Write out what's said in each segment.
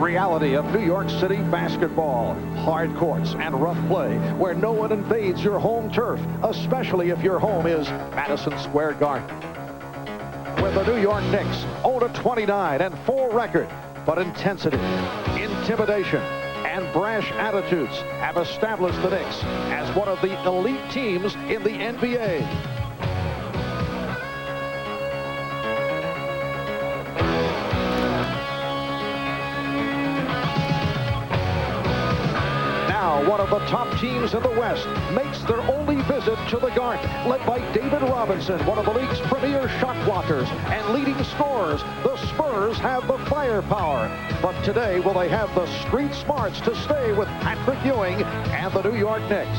reality of New York City basketball. Hard courts and rough play where no one invades your home turf, especially if your home is Madison Square Garden. With the New York Knicks own a 29-4 record, but intensity, intimidation, and brash attitudes have established the Knicks as one of the elite teams in the NBA. One of the top teams in the West makes their only visit to the Garden, led by David Robinson, one of the league's premier shot blockers and leading scorers. The Spurs have the firepower, but today will they have the street smarts to stay with Patrick Ewing and the New York Knicks?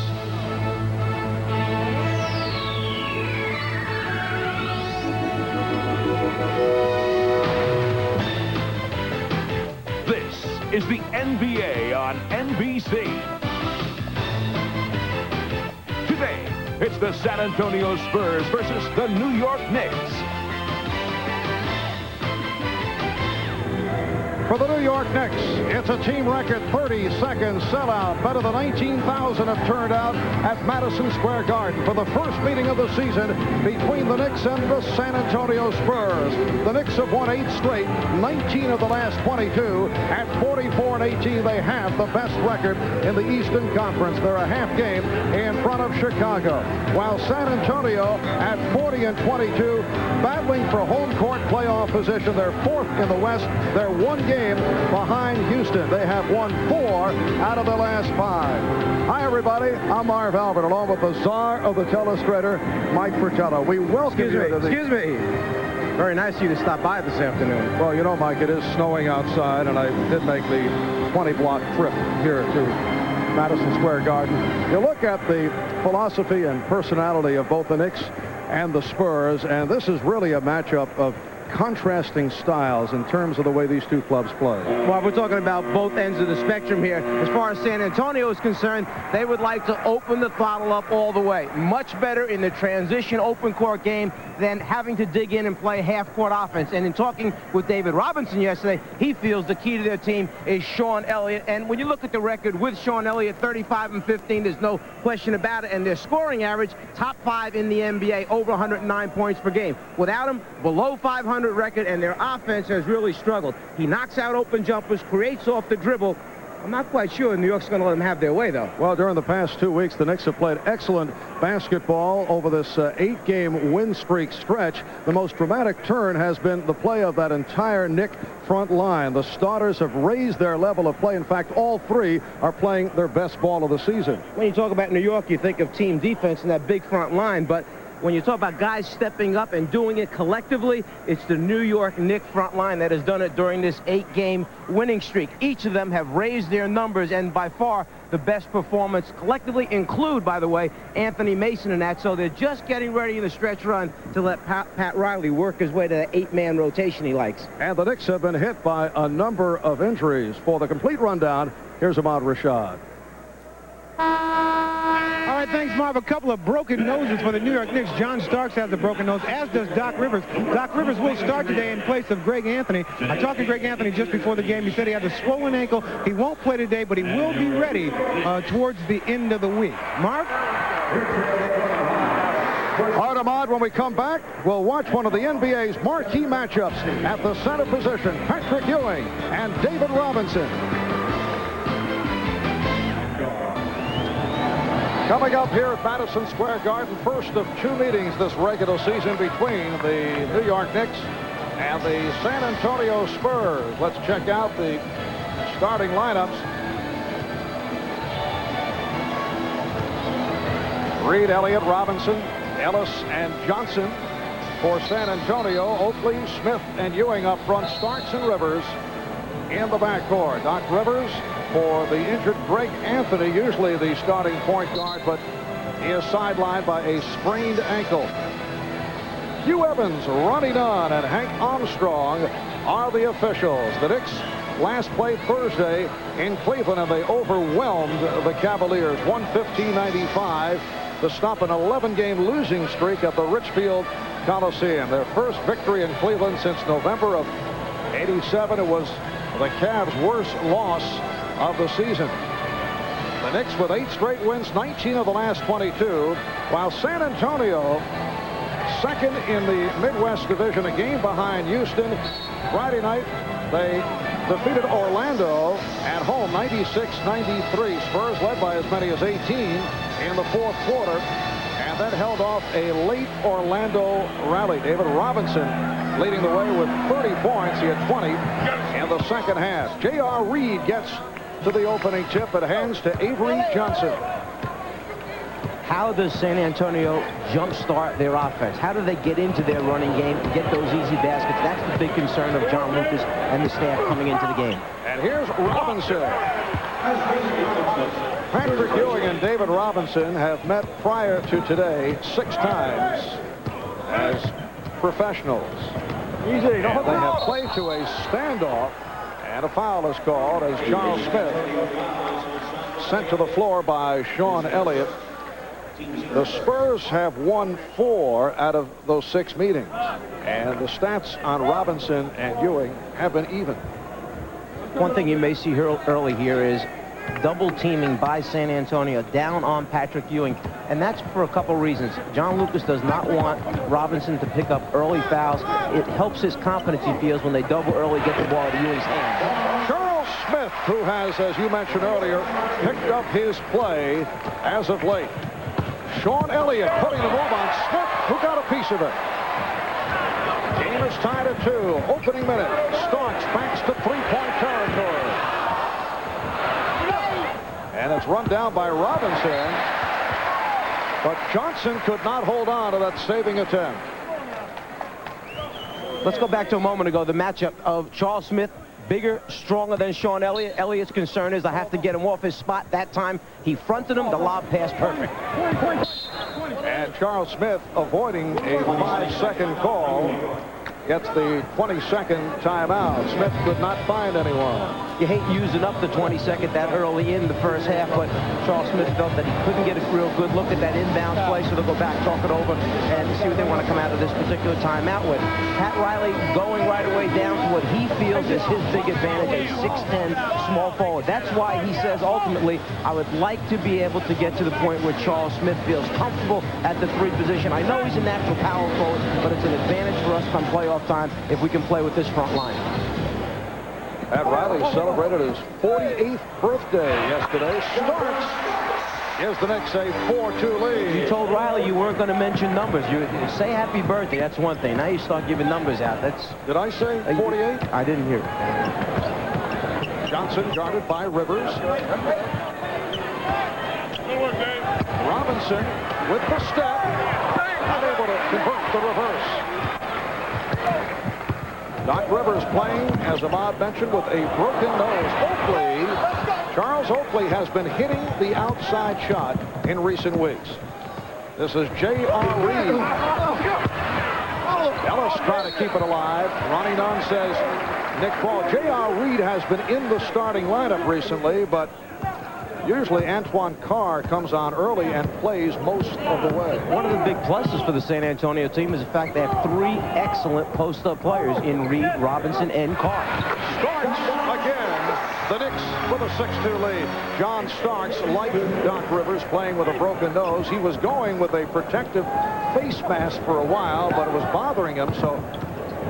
This is the NBA on NBC. Today, it's the San Antonio Spurs versus the New York Knicks. For the New York Knicks, it's a team record 30-second sellout. Better than 19,000 have turned out at Madison Square Garden for the first meeting of the season between the Knicks and the San Antonio Spurs. The Knicks have won 8 straight, 19 of the last 22. At 44-18, they have the best record in the Eastern Conference. They're a half game in front of Chicago. While San Antonio at 40-22, battling for home court playoff position. They're 4th in the West. They're 1 game behind Houston. They have won 4 out of the last 5. Hi, everybody. I'm Marv Albert, along with the czar of the telestrator, Mike Fratello. We welcome you to the... Excuse me. Very nice of you to stop by this afternoon. Well, you know, Mike, it is snowing outside, and I did make the 20-block trip here to Madison Square Garden. You look at the philosophy and personality of both the Knicks and the Spurs, and this is really a matchup of contrasting styles in terms of the way these two clubs play. Well, we're talking about both ends of the spectrum here. As far as San Antonio is concerned, they would like to open the throttle up all the way. Much better in the transition open court game than having to dig in and play half-court offense. And in talking with David Robinson yesterday, he feels the key to their team is Sean Elliott. And when you look at the record with Sean Elliott, 35-15, there's no question about it. And their scoring average, top 5 in the NBA, over 109 points per game. Without him, below 500 record, and their offense has really struggled. He knocks out open jumpers, creates off the dribble. I'm not quite sure New York's going to let them have their way, though. Well, during the past 2 weeks, the Knicks have played excellent basketball over this 8-game win streak stretch. The most dramatic turn has been the play of that entire Knick front line. The starters have raised their level of play. In fact, all 3 are playing their best ball of the season. When you talk about New York, you think of team defense and that big front line, but when you talk about guys stepping up and doing it collectively, it's the New York Knicks front line that has done it during this 8-game winning streak. Each of them have raised their numbers, and by far the best performance collectively include, by the way, Anthony Mason in that. So they're just getting ready in the stretch run to let Pat Riley work his way to the 8-man rotation he likes. And the Knicks have been hit by a number of injuries. For the complete rundown, here's Ahmad Rashad. All right, thanks, Marv. A couple of broken noses for the New York Knicks. John Starks has a broken nose, as does Doc Rivers. Doc Rivers will start today in place of Greg Anthony. I talked to Greg Anthony just before the game. He said he had a swollen ankle. He won't play today, but he will be ready towards the end of the week. Marv? All right, Ahmad, when we come back, we'll watch one of the NBA's marquee matchups at the center position, Patrick Ewing and David Robinson. Coming up here at Madison Square Garden, first of 2 meetings this regular season between the New York Knicks and the San Antonio Spurs. Let's check out the starting lineups. Reed, Elliott, Robinson, Ellis, and Johnson for San Antonio. Oakley, Smith, and Ewing up front. Starks and Rivers in the backcourt. Doc Rivers for the injured Greg Anthony, usually the starting point guard, but he is sidelined by a sprained ankle. Hugh Evans, Ronnie Dunn, and Hank Armstrong are the officials. The Knicks last played Thursday in Cleveland, and they overwhelmed the Cavaliers 115-95 to stop an 11-game losing streak at the Richfield Coliseum. Their first victory in Cleveland since November of '87. It was The Cavs' worst loss of the season. The Knicks with 8 straight wins, 19 of the last 22, while San Antonio second in the Midwest Division, a game behind Houston. Friday night, they defeated Orlando at home, 96-93. Spurs led by as many as 18 in the fourth quarter, and then held off a late Orlando rally. David Robinson leading the way with 30 points. He had 20 in the second half. J.R. Reed gets to the opening tip and hands to Avery Johnson. How does San Antonio jumpstart their offense? How do they get into their running game and get those easy baskets? That's the big concern of John Lucas and the staff coming into the game. And here's Robinson. Patrick Ewing and David Robinson have met prior to today 6 times as professionals. And they have played to a standoff, and a foul is called as Charles Smith sent to the floor by Sean Elliott. The Spurs have won 4 out of those 6 meetings, and the stats on Robinson and Ewing have been even. One thing you may see here early here is double teaming by San Antonio down on Patrick Ewing, and that's for a couple reasons. John Lucas does not want Robinson to pick up early fouls. It helps his confidence, he feels, when they double early, get the ball to Ewing's hands. Charles Smith, who has, as you mentioned earlier, picked up his play as of late. Sean Elliott putting the move on Smith, who got a piece of it. Game is tied at 2. Opening minute. Starks backs to 3-point territory. And it's run down by Robinson. But Johnson could not hold on to that saving attempt. Let's go back to a moment ago, the matchup of Charles Smith, bigger, stronger than Sean Elliott. Elliott's concern is I have to get him off his spot. That time he fronted him, the lob pass perfect. And Charles Smith, avoiding a 5-second call, gets the 20-second timeout. Smith could not find anyone. You hate using up the 22nd that early in the first half, but Charles Smith felt that he couldn't get a real good look at that inbound play, so they'll go back, talk it over, and see what they want to come out of this particular timeout with. Pat Riley going right away down to what he feels is his big advantage, a 6'10" small forward. That's why he says ultimately, I would like to be able to get to the point where Charles Smith feels comfortable at the 3 position. I know he's a natural power forward, but it's an advantage for us come playoff time if we can play with this front line. Pat Riley celebrated his 48th birthday yesterday. Starks gives the Knicks a 4-2 lead. You told Riley you weren't going to mention numbers. You say happy birthday, that's one thing. Now you start giving numbers out. Did I say 48? I didn't hear it. Johnson guarded by Rivers. Robinson with the step. Unable to convert the reverse. Doc Rivers playing, as Ahmad mentioned, with a broken nose. Charles Oakley has been hitting the outside shot in recent weeks. This is J.R. Reed. Ellis trying to keep it alive. Ronnie Nunn says Nick Paul. J.R. Reed has been in the starting lineup recently, but usually Antoine Carr comes on early and plays most of the way. One of the big pluses for the San Antonio team is the fact they have 3 excellent post-up players in Reed, Robinson, and Carr. Starks again. The Knicks with a 6-2 lead. John Starks, like Doc Rivers, playing with a broken nose. He was going with a protective face mask for a while, but it was bothering him, so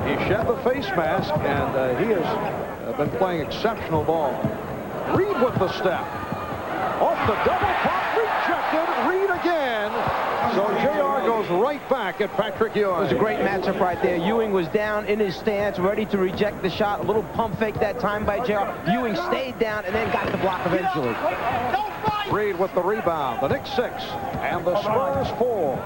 he shed the face mask, and he has been playing exceptional ball. Reed with the step. Off the double pop, rejected. Reed again. So JR goes right back at Patrick Ewing. It was a great matchup right there. Ewing was down in his stance, ready to reject the shot. A little pump fake that time by JR. Ewing stayed down and then got the block eventually. Reed with the rebound. The Knicks 6 and the Spurs 4.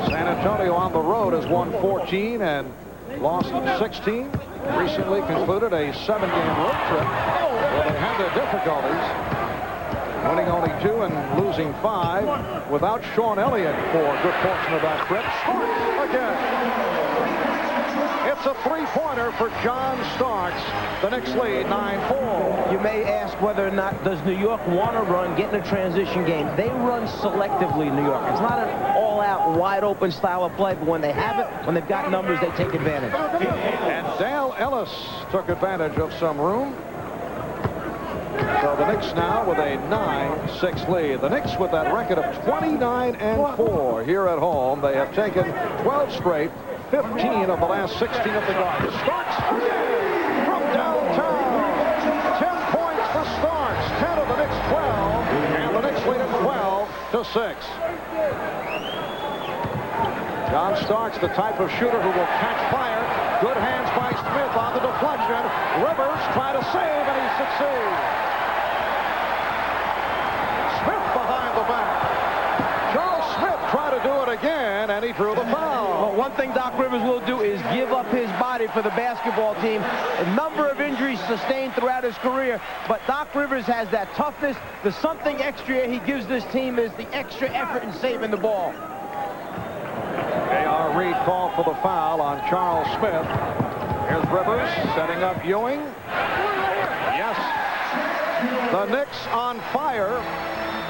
San Antonio on the road has won 14 and lost 16. Recently concluded a 7-game road trip where they had their difficulties, winning only 2 and losing 5 without Sean Elliott for a good portion of that trip. Again, That's a three-pointer for John Starks. The Knicks lead 9-4. You may ask whether or not does New York want to run, get in a transition game. They run selectively in New York. It's not an all-out, wide-open style of play, but when they have it, when they've got numbers, they take advantage. And Dale Ellis took advantage of some room. So the Knicks now with a 9-6 lead. The Knicks with that record of 29-4 here at home. They have taken 12 straight, 15 of the last 16 of the Garden. Starks again from downtown. 10 points for Starks. 10 of the Knicks 12. And the Knicks lead at 12-6. John Starks, the type of shooter who will catch fire. Good hands by Smith on the deflection. Rivers trying to save, and he succeeds. Smith behind the back. Charles Smith tried to do it again, and he drew the foul. Well, one thing Doc Rivers will do is give up his body for the basketball team. A number of injuries sustained throughout his career, but Doc Rivers has that toughness. The something extra he gives this team is the extra effort in saving the ball. A.R. Reed called for the foul on Charles Smith. Here's Rivers setting up Ewing. Yes. The Knicks on fire,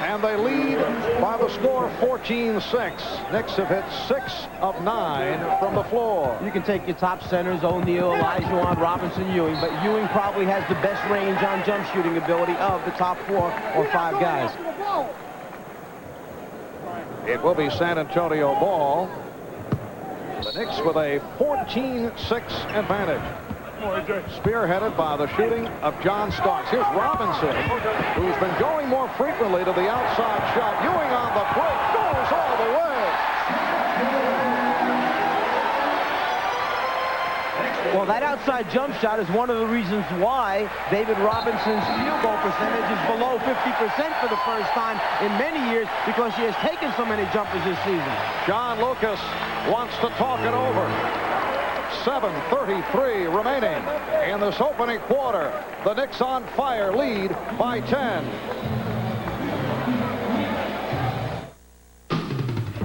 and they lead by the score 14-6. Knicks have hit 6 of 9 from the floor. You can take your top centers, O'Neal, Olajuwon, Robinson, Ewing, but Ewing probably has the best range on jump shooting ability of the top 4 or 5 guys. It will be San Antonio ball. The Knicks with a 14-6 advantage. Spearheaded by the shooting of John Starks. Here's Robinson, who's been going more frequently to the outside shot. Ewing on the break, goes all the way. Well, that outside jump shot is one of the reasons why David Robinson's field goal percentage is below 50% for the first time in many years, because he has taken so many jumpers this season. John Lucas wants to talk it over. 7:33 remaining in this opening quarter. The Knicks on fire, lead by 10.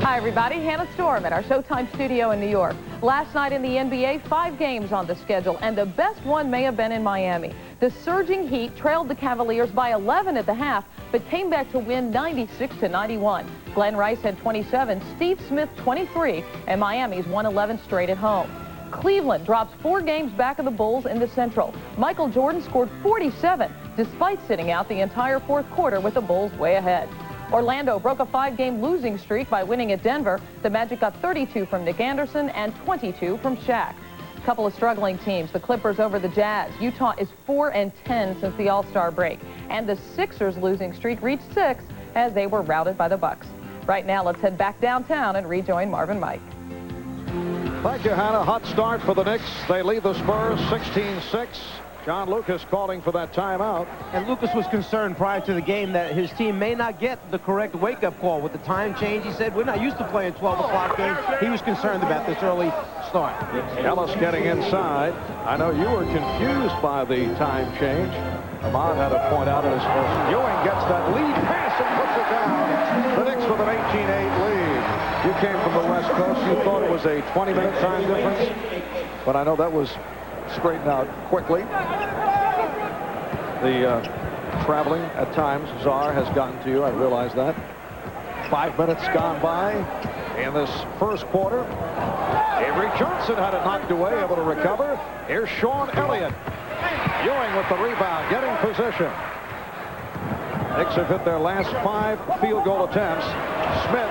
Hi, everybody. Hannah Storm at our Showtime studio in New York. Last night in the NBA, 5 games on the schedule, and the best one may have been in Miami. The surging Heat trailed the Cavaliers by 11 at the half, but came back to win 96-91. Glenn Rice had 27, Steve Smith 23, and Miami's won 11 straight at home. Cleveland drops 4 games back of the Bulls in the Central. Michael Jordan scored 47, despite sitting out the entire fourth quarter with the Bulls way ahead. Orlando broke a 5-game losing streak by winning at Denver. The Magic got 32 from Nick Anderson and 22 from Shaq. A couple of struggling teams, the Clippers over the Jazz. Utah is 4-10 since the All-Star break. And the Sixers losing streak reached 6 as they were routed by the Bucks. Right now, let's head back downtown and rejoin Marvin Mike. Thank you, Hannah. Hot start for the Knicks. They lead the Spurs 16-6. John Lucas calling for that timeout. And Lucas was concerned prior to the game that his team may not get the correct wake-up call with the time change. He said, we're not used to playing 12 o'clock games. He was concerned about this early start. Ellis getting inside. I know you were confused by the time change. Ahmad had a point out in his first. Ewing gets that lead pass and puts it down. The Knicks with an 18-8 lead. You came from the West Coast. You thought it was a 20-minute time difference, but I know that was straightened out quickly. The traveling at times, Czar, has gotten to you. I realize that. 5 minutes gone by in this first quarter. Avery Johnson had it knocked away, able to recover. Here's Sean Elliott. Ewing with the rebound, getting position. Knicks have hit their last 5 field goal attempts. Smith.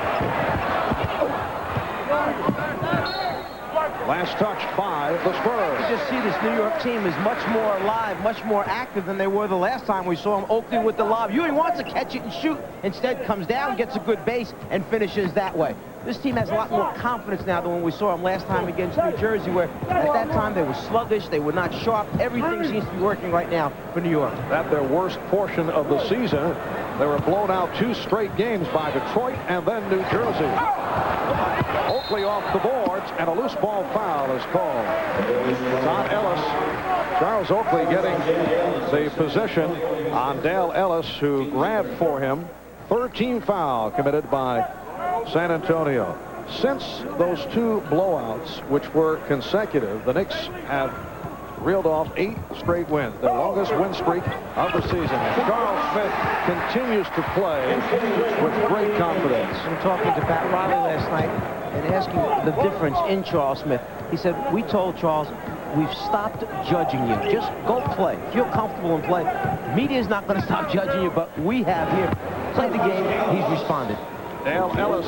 Last touch by the Spurs. You just see this New York team is much more alive, much more active than they were the last time we saw them. Oakley with the lob. Ewing wants to catch it and shoot. Instead comes down, gets a good base, and finishes that way. This team has a lot more confidence now than when we saw them last time against New Jersey, where at that time they were sluggish, they were not sharp. Everything seems to be working right now for New York. At their worst portion of the season, they were blown out 2 straight games by Detroit and then New Jersey. Oakley off the boards, and a loose ball foul is called. It's on Ellis. Charles Oakley getting the position on Dale Ellis, who grabbed for him. 13 foul committed by San Antonio. Since those two blowouts, which were consecutive, the Knicks have reeled off 8 straight wins, their longest win streak of the season. And Charles Smith continues to play with great confidence. I'm talking to Pat Riley last night and asking the difference in Charles Smith. He said, we told Charles, we've stopped judging you. Just go play. Feel comfortable and play. Media is not going to stop judging you, but we have here. Play the game. He's responded. Dale Ellis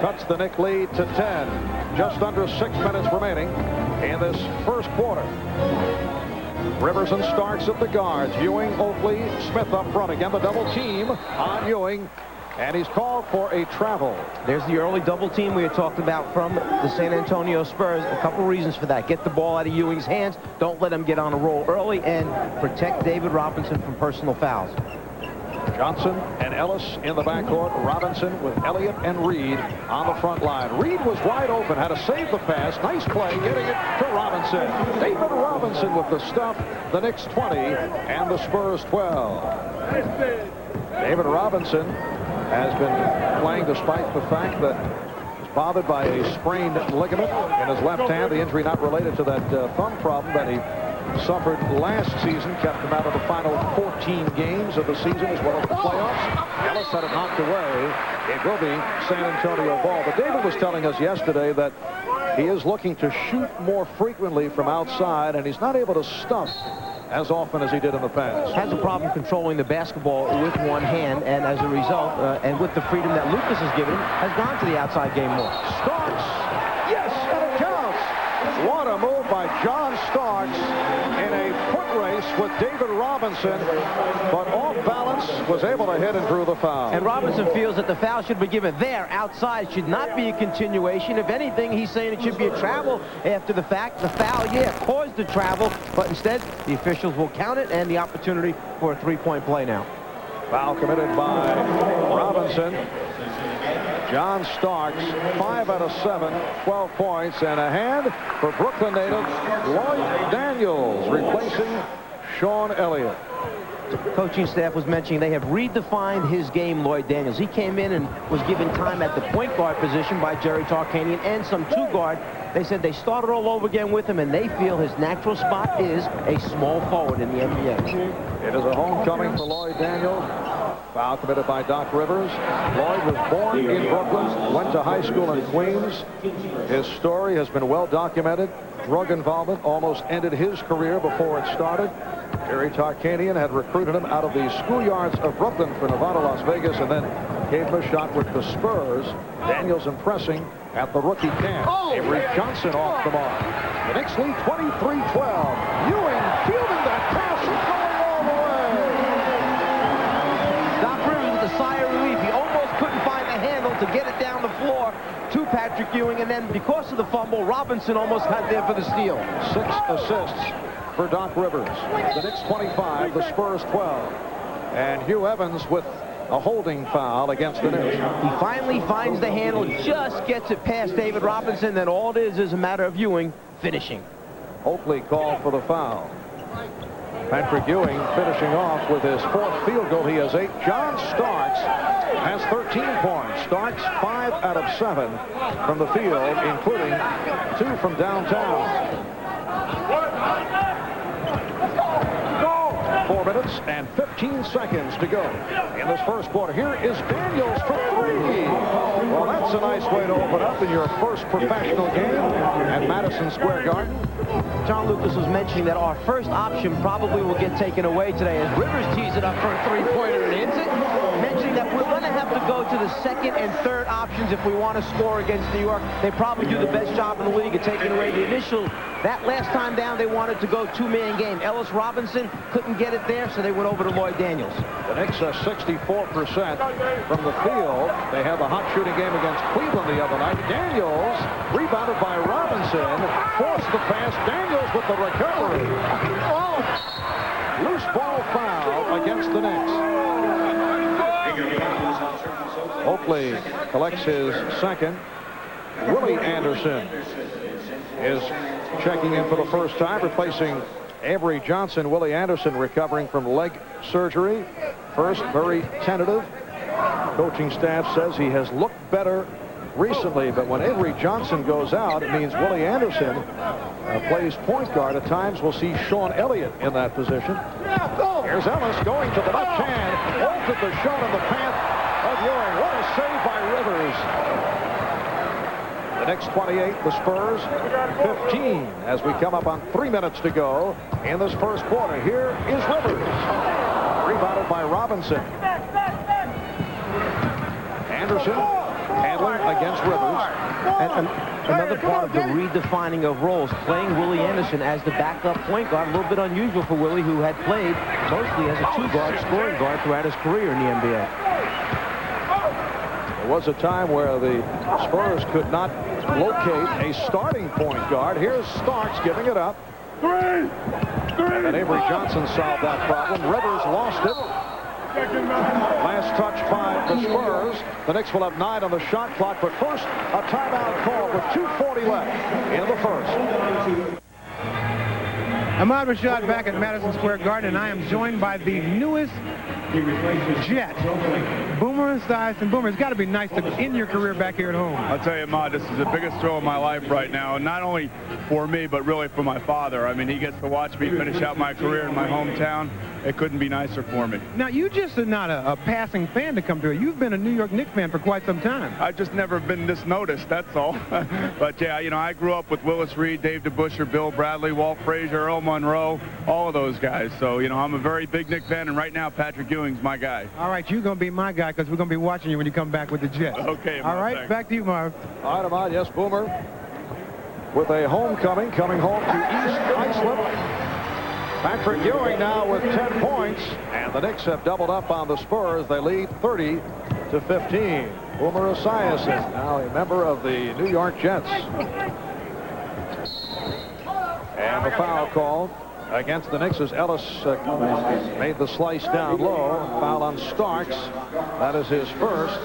cuts the Knick lead to 10. Just under 6 minutes remaining in this first quarter. Rivers and Starks at the guards. Ewing, Oakley, Smith up front. Again, the double team on Ewing. And he's called for a travel. There's the early double team we had talked about from the San Antonio Spurs. A couple reasons for that. Get the ball out of Ewing's hands. Don't let him get on a roll early. And protect David Robinson from personal fouls. Johnson and Ellis in the backcourt. Robinson with Elliott and Reed on the front line. Reed was wide open, had to save the pass. Nice play, getting it to Robinson. David Robinson with the stuff. The Knicks 20 and the Spurs 12. David Robinson has been playing despite the fact that he's bothered by a sprained ligament in his left hand. The injury not related to that thumb problem that he suffered last season, kept him out of the final 14 games of the season as well as the playoffs. Ellis had it knocked away. It will be San Antonio ball. But David was telling us yesterday that he is looking to shoot more frequently from outside, and he's not able to stuff as often as he did in the past. Has a problem controlling the basketball with one hand, and as a result, and with the freedom that Lucas has given him, has gone to the outside game more. Starks, yes, and it counts. What a move by John Starks in a foot race with David Robinson, but off balance, was able to hit and drew the foul. And Robinson feels that the foul should be given there. Outside should not be a continuation. If anything, he's saying it should be a travel after the fact. The foul, yeah, caused the travel, but instead, the officials will count it and the opportunity for a three-point play now. Foul committed by Robinson. John Starks, 5 out of 7, 12 points, and a hand for Brooklyn native Lloyd Daniels, replacing Sean Elliott. The coaching staff was mentioning they have redefined his game, Lloyd Daniels. He came in and was given time at the point guard position by Jerry Tarkanian and some two-guard. They said they started all over again with him, and they feel his natural spot is a small forward in the NBA. It is a homecoming for Lloyd Daniels. Foul committed by Doc Rivers. Lloyd was born in Brooklyn, went to high school in Queens. His story has been well documented. Drug involvement almost ended his career before it started. Jerry Tarkanian had recruited him out of the schoolyards of Brooklyn for Nevada, Las Vegas, and then gave him a shot with the Spurs. Daniels impressing at the rookie camp. Avery Johnson off the mark. The Knicks lead 23-12. Ewing fielding that pass and going all the way. Doc Rivers with a sigh of relief. He almost couldn't find the handle to get it down the floor to Patrick Ewing, and then because of the fumble, Robinson almost got there for the steal. 6 assists for Doc Rivers. The Knicks 25, the Spurs 12. And Hugh Evans with a holding foul against the Knicks. He finally finds the handle, just gets it past David Robinson, then all it is a matter of Ewing finishing. Oakley called for the foul. Patrick Ewing finishing off with his 4th field goal. He has 8. John Starks has 13 points. Starks 5 out of 7 from the field, including 2 from downtown. 4 minutes and 15 seconds to go in this first quarter. Here is Daniels for 3. Well, that's a nice way to open up in your first professional game at Madison Square Garden. John Lucas was mentioning that our first option probably will get taken away today as Rivers tees it up for a three-pointer and hits it. Mentioning that we're going to have to go to the second and third options if we want to score against New York. They probably do the best job in the league at taking away the initial. That last time down, they wanted to go two-man game. Ellis Robinson couldn't get it there, so they went over to Lloyd Daniels. The Knicks are 64% from the field. They had the hot shooting game against Cleveland the other night. Daniels, rebounded by Robinson, forced the pass. Daniels with the recovery. Oh! Loose ball foul against the Knicks. Oakley collects his second. Willie Anderson is checking in for the first time, replacing Avery Johnson. Willie Anderson recovering from leg surgery. First, very tentative. Coaching staff says he has looked better recently, but when Avery Johnson goes out, it means Willie Anderson plays point guard. At times, we'll see Sean Elliott in that position. Here's Ellis going to the left hand. Bolted the shot in the path of Ewing. What a save by Rivers. The Knicks 28, the Spurs 15 as we come up on 3 minutes to go in this first quarter. Here is Rivers. Rebounded by Robinson. Anderson handling against Rivers. And another part of the redefining of roles, playing Willie Anderson as the backup point guard, a little bit unusual for Willie, who had played mostly as a two-guard scoring guard throughout his career in the NBA. There was a time where the Spurs could not locate a starting point guard. Here's Starks giving it up. And then Avery Johnson solved that problem. Rivers lost it. Last touch by the Spurs. The Knicks will have 9 on the shot clock, but first a timeout call with 2:40 left in the first. Ahmad Rashad back at Madison Square Garden, and I am joined by the newest Jet, Boomer Esiason. Boomer, it's got to be nice to end your career back here at home. I'll tell you, Ahmad, this is the biggest thrill of my life right now, and not only for me, but really for my father. I mean, he gets to watch me finish out my career in my hometown. It couldn't be nicer for me. Now, you just are not a passing fan to come to it. You've been a New York Knicks fan for quite some time. I've just never been this noticed, that's all. But, yeah, you know, I grew up with Willis Reed, Dave DeBusschere, Bill Bradley, Walt Frazier, Earl Monroe, all of those guys. So, you know, I'm a very big Knicks fan, and right now, Patrick Ewing's my guy. All right, you're going to be my guy because we're going to be watching you when you come back with the Jets. Okay, All right, thanks. back to you, Marv. All right, Ahmad, yes, Boomer. With a homecoming, coming home to East Islip. Patrick Ewing now with 10 points, and the Knicks have doubled up on the Spurs. They lead 30-15. Boomer Esiason, now a member of the New York Jets. And the foul call against the Knicks as Ellis made the slice down low. Foul on Starks. That is his first.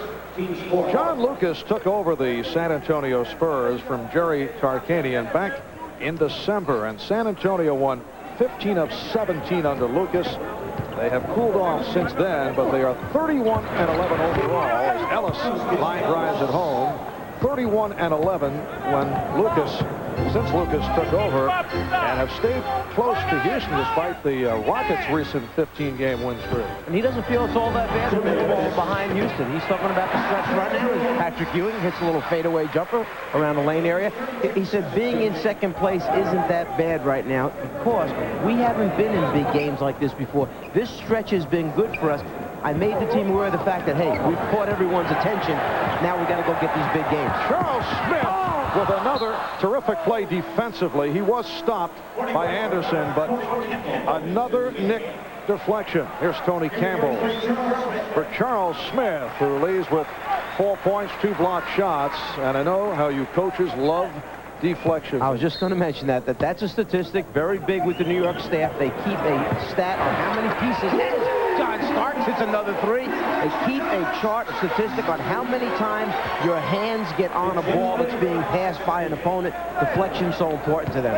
John Lucas took over the San Antonio Spurs from Jerry Tarkanian back in December, and San Antonio won 15 of 17 under Lucas. They have cooled off since then, but they are 31-11 overall as Ellis line drives at home. 31-11 when since Lucas took over, and have stayed close to Houston despite the Rockets' recent 15-game win streak. And he doesn't feel it's all that bad to be behind Houston. He's talking about the stretch right now. Patrick Ewing hits a little fadeaway jumper around the lane area. He said being in second place isn't that bad right now because we haven't been in big games like this before. This stretch has been good for us. I made the team aware of the fact that, hey, we've caught everyone's attention. Now we got to go get these big games. Charles Smith with another terrific play defensively. He was stopped by Anderson, but another Knick deflection. Here's Tony Campbell for Charles Smith, who leaves with 4 points, 2 blocked shots. And I know how you coaches love deflections. I was just going to mention that's a statistic very big with the New York staff. They keep a stat on how many pieces. John Starks hits another 3. They keep a chart, a statistic on how many times your hands get on a ball that's being passed by an opponent. Deflection's so important to them.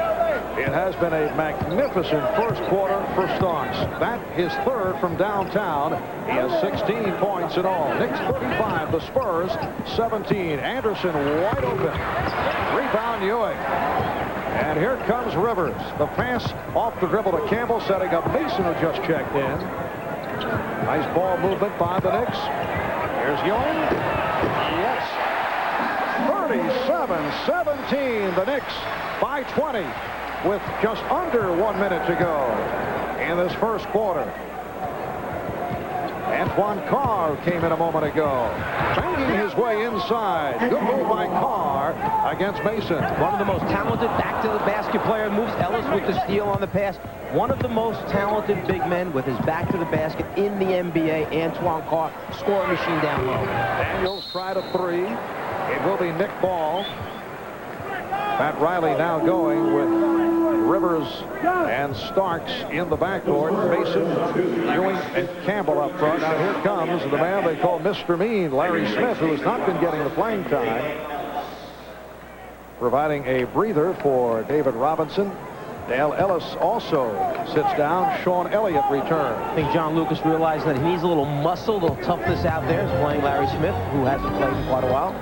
It has been a magnificent first quarter for Starks. That his third from downtown. He has 16 points in all. Knicks 35, the Spurs 17. Anderson wide open. Rebound Ewing. And here comes Rivers. The pass off the dribble to Campbell, setting up Mason, who just checked in. Nice ball movement by the Knicks. Here's Ewing. Yes. 37-17. The Knicks by 20 with just under 1 minute to go in this first quarter. Antoine Carr came in a moment ago, banging his way inside. Good move by Carr against Mason. One of the most talented back-to-the-basket player moves. Ellis with the steal on the pass. One of the most talented big men with his back to the basket in the NBA, Antoine Carr, scoring machine down low. Daniels tried a 3. It will be Nick Ball. Pat Riley now going with Rivers and Starks in the backcourt. Mason, Ewing, and Campbell up front. Now here comes the man they call Mr. Mean, Larry Smith, who has not been getting the playing time, providing a breather for David Robinson. Dale Ellis also sits down. Sean Elliott returns. I think John Lucas realized that he needs a little muscle, a little toughness out there. He's playing Larry Smith, who hasn't played in quite a while.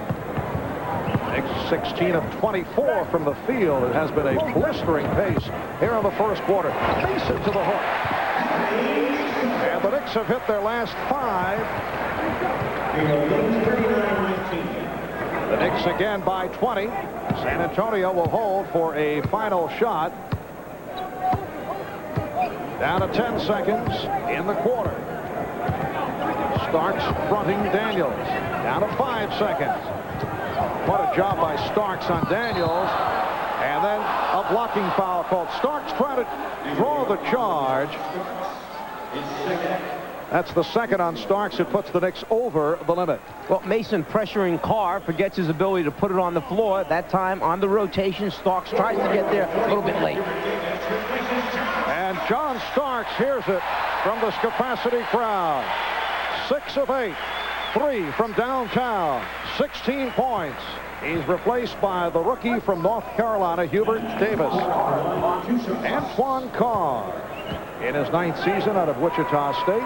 Knicks 16 of 24 from the field. It has been a blistering pace here in the first quarter. Mason to the hook. And the Knicks have hit their last 5. The Knicks again by 20. San Antonio will hold for a final shot. Down to 10 seconds in the quarter. Starks fronting Daniels. Down to 5 seconds. What a job by Starks on Daniels. And then a blocking foul called. Starks trying to draw the charge. That's the second on Starks. It puts the Knicks over the limit. Well, Mason pressuring Carr, forgets his ability to put it on the floor. That time on the rotation, Starks tries to get there a little bit late. And John Starks hears it from this capacity crowd. 6 of 8. 3 from downtown. 16 points. He's replaced by the rookie from North Carolina, Hubert Davis. Antoine Carr, in his 9th season out of Wichita State.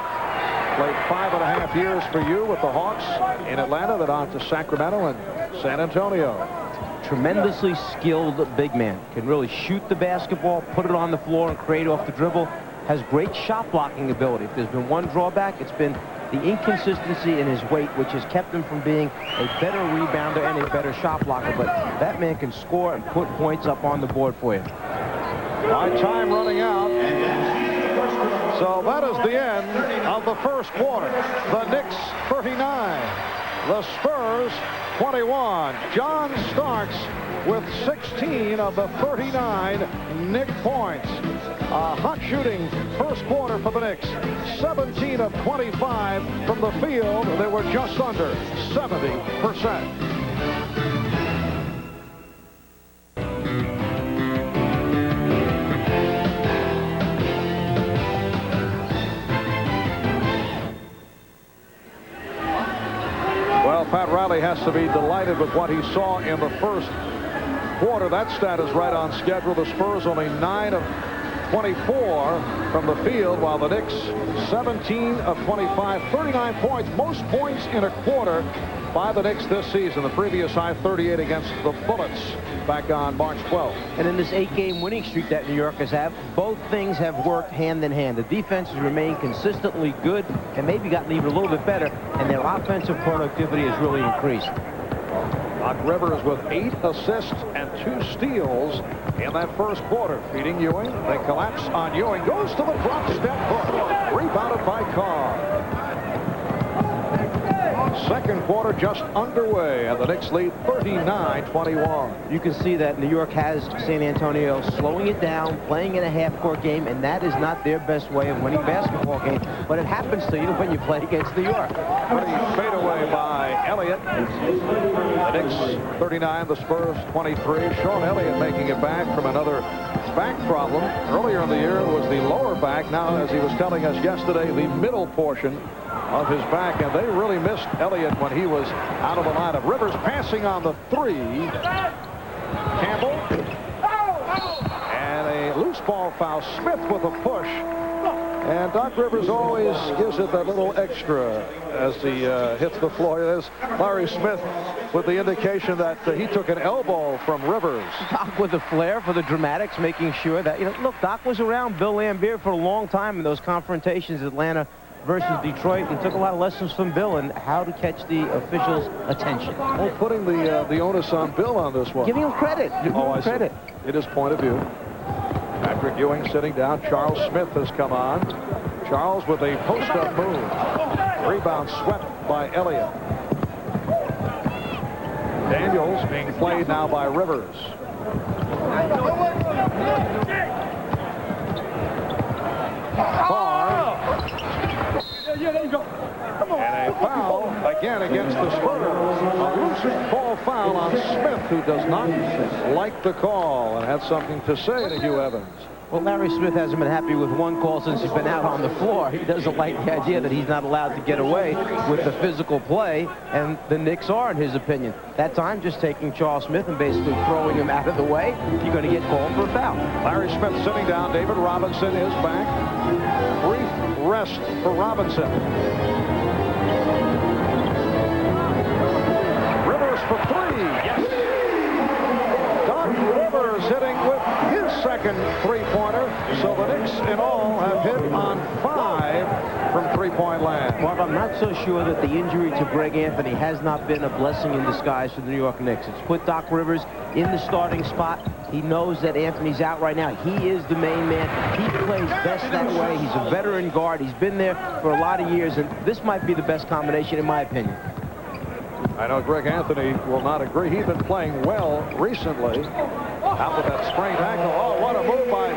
Played 5.5 years for you with the Hawks in Atlanta, then on to Sacramento and San Antonio. Tremendously skilled big man. Can really shoot the basketball, put it on the floor, and create off the dribble. Has great shot blocking ability. If there's been one drawback, it's been the inconsistency in his weight, which has kept him from being a better rebounder and a better shot blocker. But that man can score and put points up on the board for you. By time running out. So that is the end of the first quarter. The Knicks 39. The Spurs 21. John Starks with 16 of the 39 Knick points. A hot shooting first quarter for the Knicks. 17 of 25 from the field. They were just under 70%. Well, Pat Riley has to be delighted with what he saw in the first quarter. That stat is right on schedule. The Spurs only 9 of 24 from the field, while the Knicks 17 of 25, 39 points, most points in a quarter by the Knicks this season. The previous high, 38 against the Bullets back on March 12th. And in this 8-game winning streak that New York has had, both things have worked hand in hand. The defense has remained consistently good and maybe gotten even a little bit better, and their offensive productivity has really increased. Doc Rivers with 8 assists and 2 steals in that first quarter. Feeding Ewing. They collapse on Ewing. Goes to the drop step hook. Rebounded by Carr. Second quarter just underway, and the Knicks lead 39-21. You can see that New York has San Antonio slowing it down, playing in a half-court game, and that is not their best way of winning basketball games. But it happens to you when you play against New York. Pretty fade away by Elliott. The Knicks 39, the Spurs 23. Sean Elliott making it back from another back problem. Earlier in the year it was the lower back. Now, as he was telling us yesterday, the middle portion of his back, and they really missed Elliott when he was out of the lineup. Rivers passing on the 3. Campbell. And a loose ball foul. Smith with a push. And Doc Rivers always gives it that little extra as he hits the floor. There's Larry Smith with the indication that he took an elbow from Rivers. Doc with a flair for the dramatics, making sure that, look, Doc was around Bill Laimbeer for a long time in those confrontations, Atlanta versus Detroit, and took a lot of lessons from Bill and how to catch the officials' attention. Well, putting the onus on Bill on this one. Giving him credit. Credit. It is point of view. Patrick Ewing sitting down. Charles Smith has come on. Charles with a post-up move. Rebound swept by Elliott. Daniels being played now by Rivers. And a foul again against the Spurs. A loose ball foul on Smith, who does not like the call and had something to say to Hugh Evans. Well, Larry Smith hasn't been happy with one call since he's been out on the floor. He doesn't like the idea that he's not allowed to get away with the physical play, and the Knicks are, in his opinion. That time, just taking Charles Smith and basically throwing him out of the way, you're going to get called for a foul. Larry Smith sitting down. David Robinson is back. Brief rest for Robinson. Rivers for 3. Yes. second three-pointer. So the Knicks in all have hit on 5 from three-point land. Mark, I'm not so sure that the injury to Greg Anthony has not been a blessing in disguise for the New York Knicks. It's put Doc Rivers in the starting spot. He knows that Anthony's out right now. He is the main man. He plays best that way. He's a veteran guard. He's been there for a lot of years, and this might be the best combination, in my opinion. I know Greg Anthony will not agree. He's been playing well recently. Out with that sprained ankle. Oh, what a move by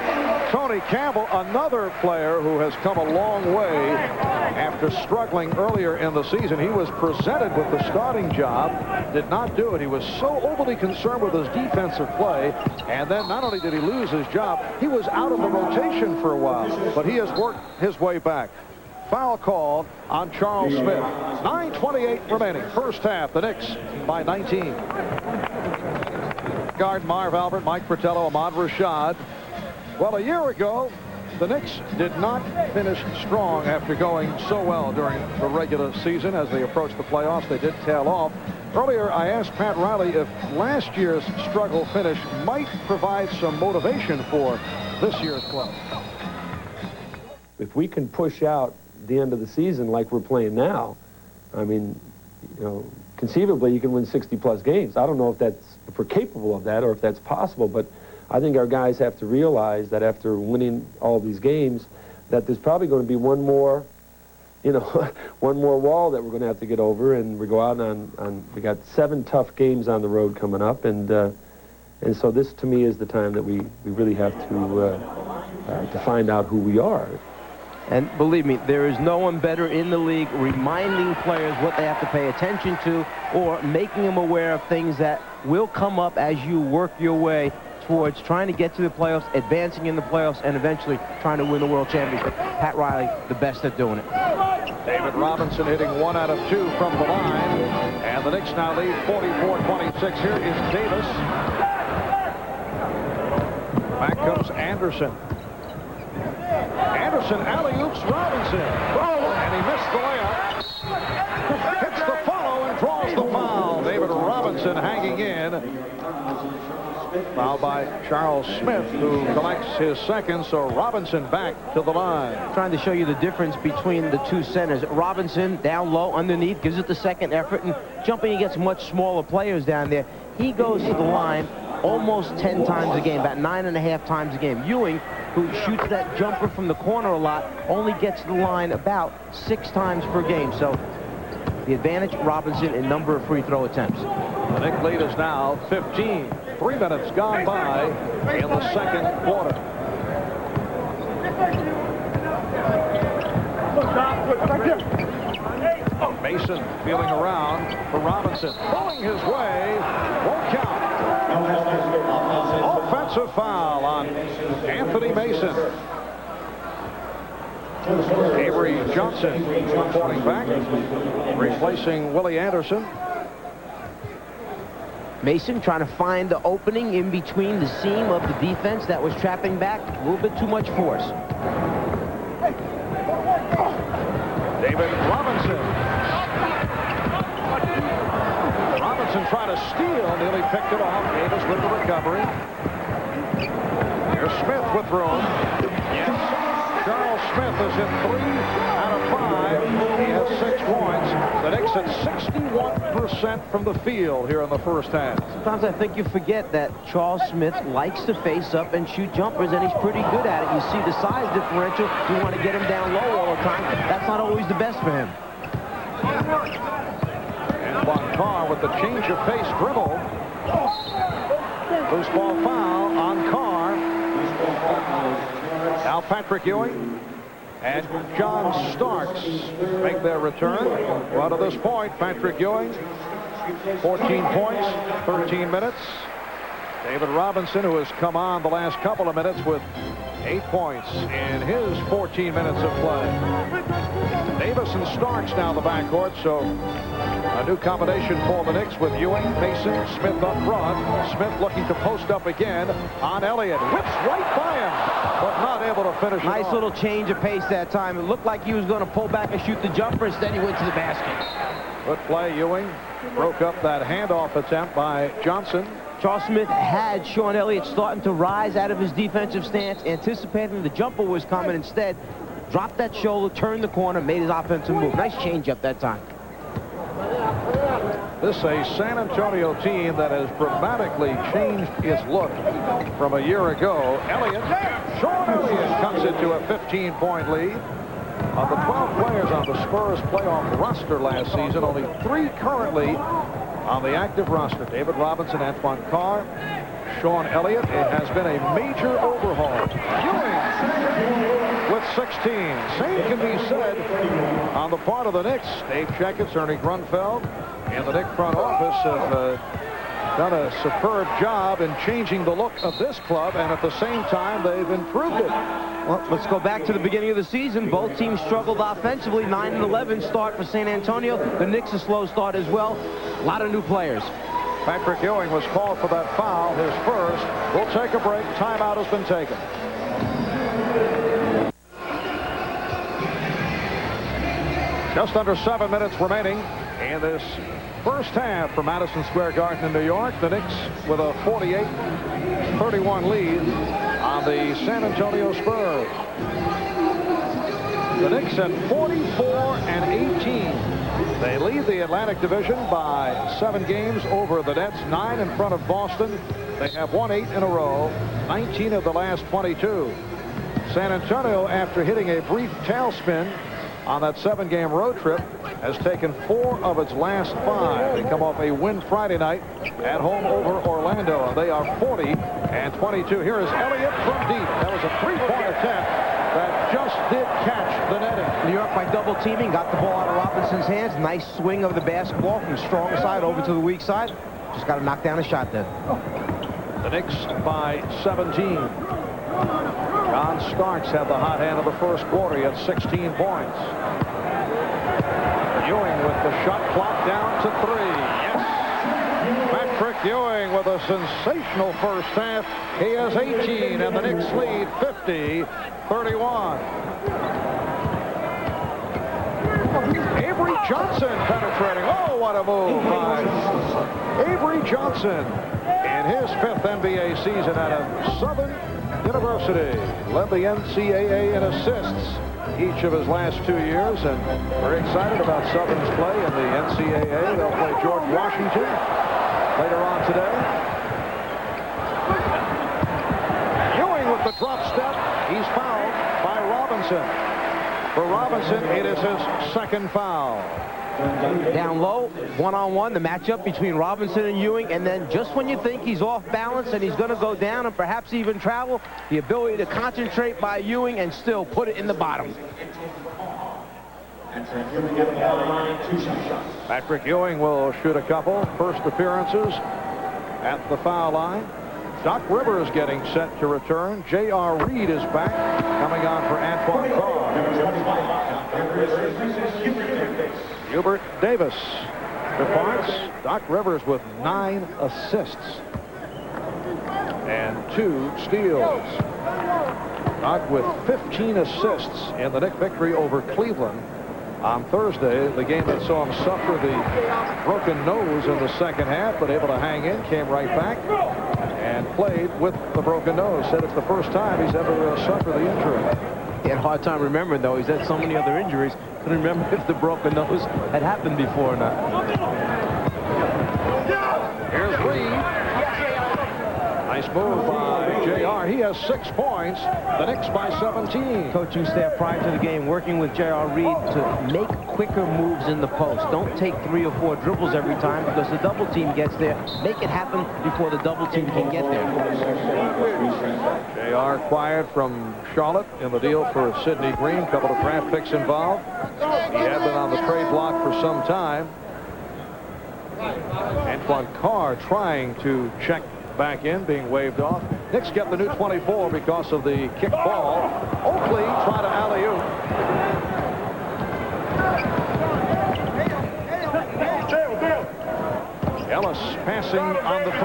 Tony Campbell, another player who has come a long way after struggling earlier in the season. He was presented with the starting job, did not do it. He was so overly concerned with his defensive play, and then not only did he lose his job, he was out of the rotation for a while, but he has worked his way back. Foul called on Charles Smith. 9:28 remaining. First half, the Knicks by 19. Guard Marv Albert, Mike Fratello, Ahmad Rashad. Well, a year ago, the Knicks did not finish strong after going so well during the regular season. As they approached the playoffs, they did tail off. Earlier, I asked Pat Riley if last year's struggle finish might provide some motivation for this year's club. If we can push out the end of the season like we're playing now, I mean, you know, conceivably you can win 60-plus games. I don't know if we're capable of that or if that's possible, but I think our guys have to realize that after winning all these games, that there's probably going to be one more, you know, one more wall that we're going to have to get over, and we go out we got 7 tough games on the road coming up, and so this to me is the time that we really have to find out who we are. And believe me, there is no one better in the league reminding players what they have to pay attention to or making them aware of things that will come up as you work your way towards trying to get to the playoffs, advancing in the playoffs, and eventually trying to win the World Championship. Pat Riley, the best at doing it. David Robinson hitting 1 out of 2 from the line. And the Knicks now lead 44-26. Here is Davis. Back comes Anderson. Anderson alley-oops Robinson. Oh, and he missed the layup. Hits the follow and draws the foul. David Robinson hanging in. Foul by Charles Smith, who collects his second, so Robinson back to the line. Trying to show you the difference between the two centers. Robinson down low underneath, gives it the second effort, and jumping against much smaller players down there. He goes to the line almost 10 times a game, about 9.5 times a game. Ewing, who shoots that jumper from the corner a lot, only gets to the line about 6 times per game. So the advantage, Robinson, in number of free throw attempts. The Knicks lead is now 15. 3 minutes gone by in the second quarter. Mason feeling around for Robinson. Pulling his way. Won't count. Offensive foul on Anthony Mason. Avery Johnson reporting back, replacing Willie Anderson. Mason trying to find the opening in between the seam of the defense that was trapping back. A little bit too much force. David Robinson. Robinson trying to steal, nearly picked it off. Davis with the recovery. Here's Smith with room. Charles Smith is in 3 out of 5. He has 6 points. The Knicks at 61% from the field here in the first half. Sometimes I think you forget that Charles Smith likes to face up and shoot jumpers, and he's pretty good at it. You see the size differential. You want to get him down low all the time. That's not always the best for him. And Von Carr with the change of pace dribble. Loose ball foul on Carr. Now Patrick Ewing and John Starks make their return. Well, to this point, Patrick Ewing, 14 points, 13 minutes. David Robinson, who has come on the last couple of minutes with 8 points in his 14 minutes of play. Davis and Starks now the backcourt, so a new combination for the Knicks with Ewing, Mason, Smith up front. Smith looking to post up again on Elliott. Whips right by him, but not able to finish it Nice off. little change of pace that time. It looked like he was going to pull back and shoot the jumper. Instead, he went to the basket. Good play. Ewing broke up that handoff attempt by Johnson. Charles Smith had Sean Elliott starting to rise out of his defensive stance, anticipating the jumper was coming. Instead, dropped that shoulder, turned the corner, made his offensive move. Nice changeup that time. This is a San Antonio team that has dramatically changed its look from a year ago. Sean Elliott comes into a 15-point lead. Of the 12 players on the Spurs playoff roster last season, only 3 currently on the active roster. David Robinson, Antoine Carr, Sean Elliott. It has been a major overhaul. Ewing with 16. Same can be said on the part of the Knicks. Dave Checketts, Ernie Grunfeld, and the Knicks front office have done a superb job in changing the look of this club, and at the same time, they've improved it. Well, let's go back to the beginning of the season. Both teams struggled offensively. 9-11 start for San Antonio. The Knicks a slow start as well. A lot of new players. Patrick Ewing was called for that foul, his first. We'll take a break. Timeout has been taken. Just under 7 minutes remaining in this first half for Madison Square Garden in New York. The Knicks with a 48-31 lead on the San Antonio Spurs. The Knicks at 44-18. They lead the Atlantic Division by 7 games over the Nets, 9 in front of Boston. They have won 8 in a row, 19 of the last 22. San Antonio, after hitting a brief tailspin on that 7-game road trip, has taken 4 of its last 5. They come off a win Friday night at home over Orlando. They are 40-22. Here is Elliott from deep. That was a 3-point attempt that just did catch the netting. New York by double teaming, got the ball out of Robinson's hands. Nice swing of the basketball from strong side over to the weak side. Just got to knock down a shot there. The Knicks by 17. John Starks had the hot hand of the first quarter. He had 16 points. Ewing with the shot clock down to 3. Yes. Patrick Ewing with a sensational first half. He has 18, and the Knicks lead 50-31. Avery Johnson penetrating. Oh, what a move by Avery Johnson in his 5th NBA season out of Southern University. Led the NCAA in assists each of his last 2 years, and we're excited about Southern's play in the NCAA. They'll play George Washington later on today. Ewing with the drop step. He's fouled by Robinson. For Robinson, it is his 2nd foul. Down low, one-on-one, the matchup between Robinson and Ewing, and then just when you think he's off balance and he's going to go down and perhaps even travel, the ability to concentrate by Ewing and still put it in the bottom. Patrick Ewing will shoot a couple. First appearances at the foul line. Doc Rivers getting set to return. J.R. Reed is back, coming on for Antoine Carr. Hubert Davis departs. Doc Rivers with 9 assists and 2 steals. Doc with 15 assists in the Knicks victory over Cleveland on Thursday, the game that saw him suffer the broken nose in the second half, but able to hang in, came right back and played with the broken nose. Said it's the first time he's ever suffered the injury. He had a hard time remembering, though. He's had so many other injuries. Couldn't remember if the broken nose had happened before or not. Here's Reed. Nice move by J.R. He has 6 points. The Knicks by 17. Coaching staff prior to the game working with J.R. Reed to make quicker moves in the post. Don't take 3 or 4 dribbles every time because the double team gets there. Make it happen before the double team can get there. J.R. acquired from Charlotte in the deal for Sidney Green. A couple of draft picks involved. He had been on the trade block for some time. Antoine Carr trying to check back in, being waved off. Knicks get the new 24 because of the kick ball. Oakley try to alley-oop. Ellis passing on the 3.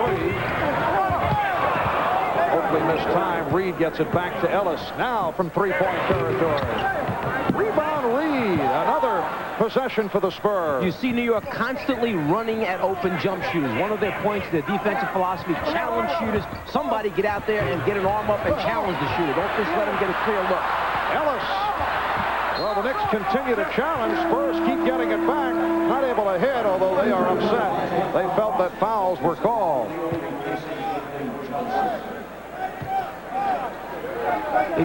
Oakley missed time. Reed gets it back to Ellis. Now from 3-point territory. Rebound Reed. lead. Another possession for the Spurs. You see New York constantly running at open jump shooters. One of their points, their defensive philosophy, challenge shooters. Somebody get out there and get an arm up and challenge the shooter. Don't just let them get a clear look. Ellis. Well, the Knicks continue to challenge. Spurs keep getting it back. Not able to hit, although they are upset. They felt that fouls were called.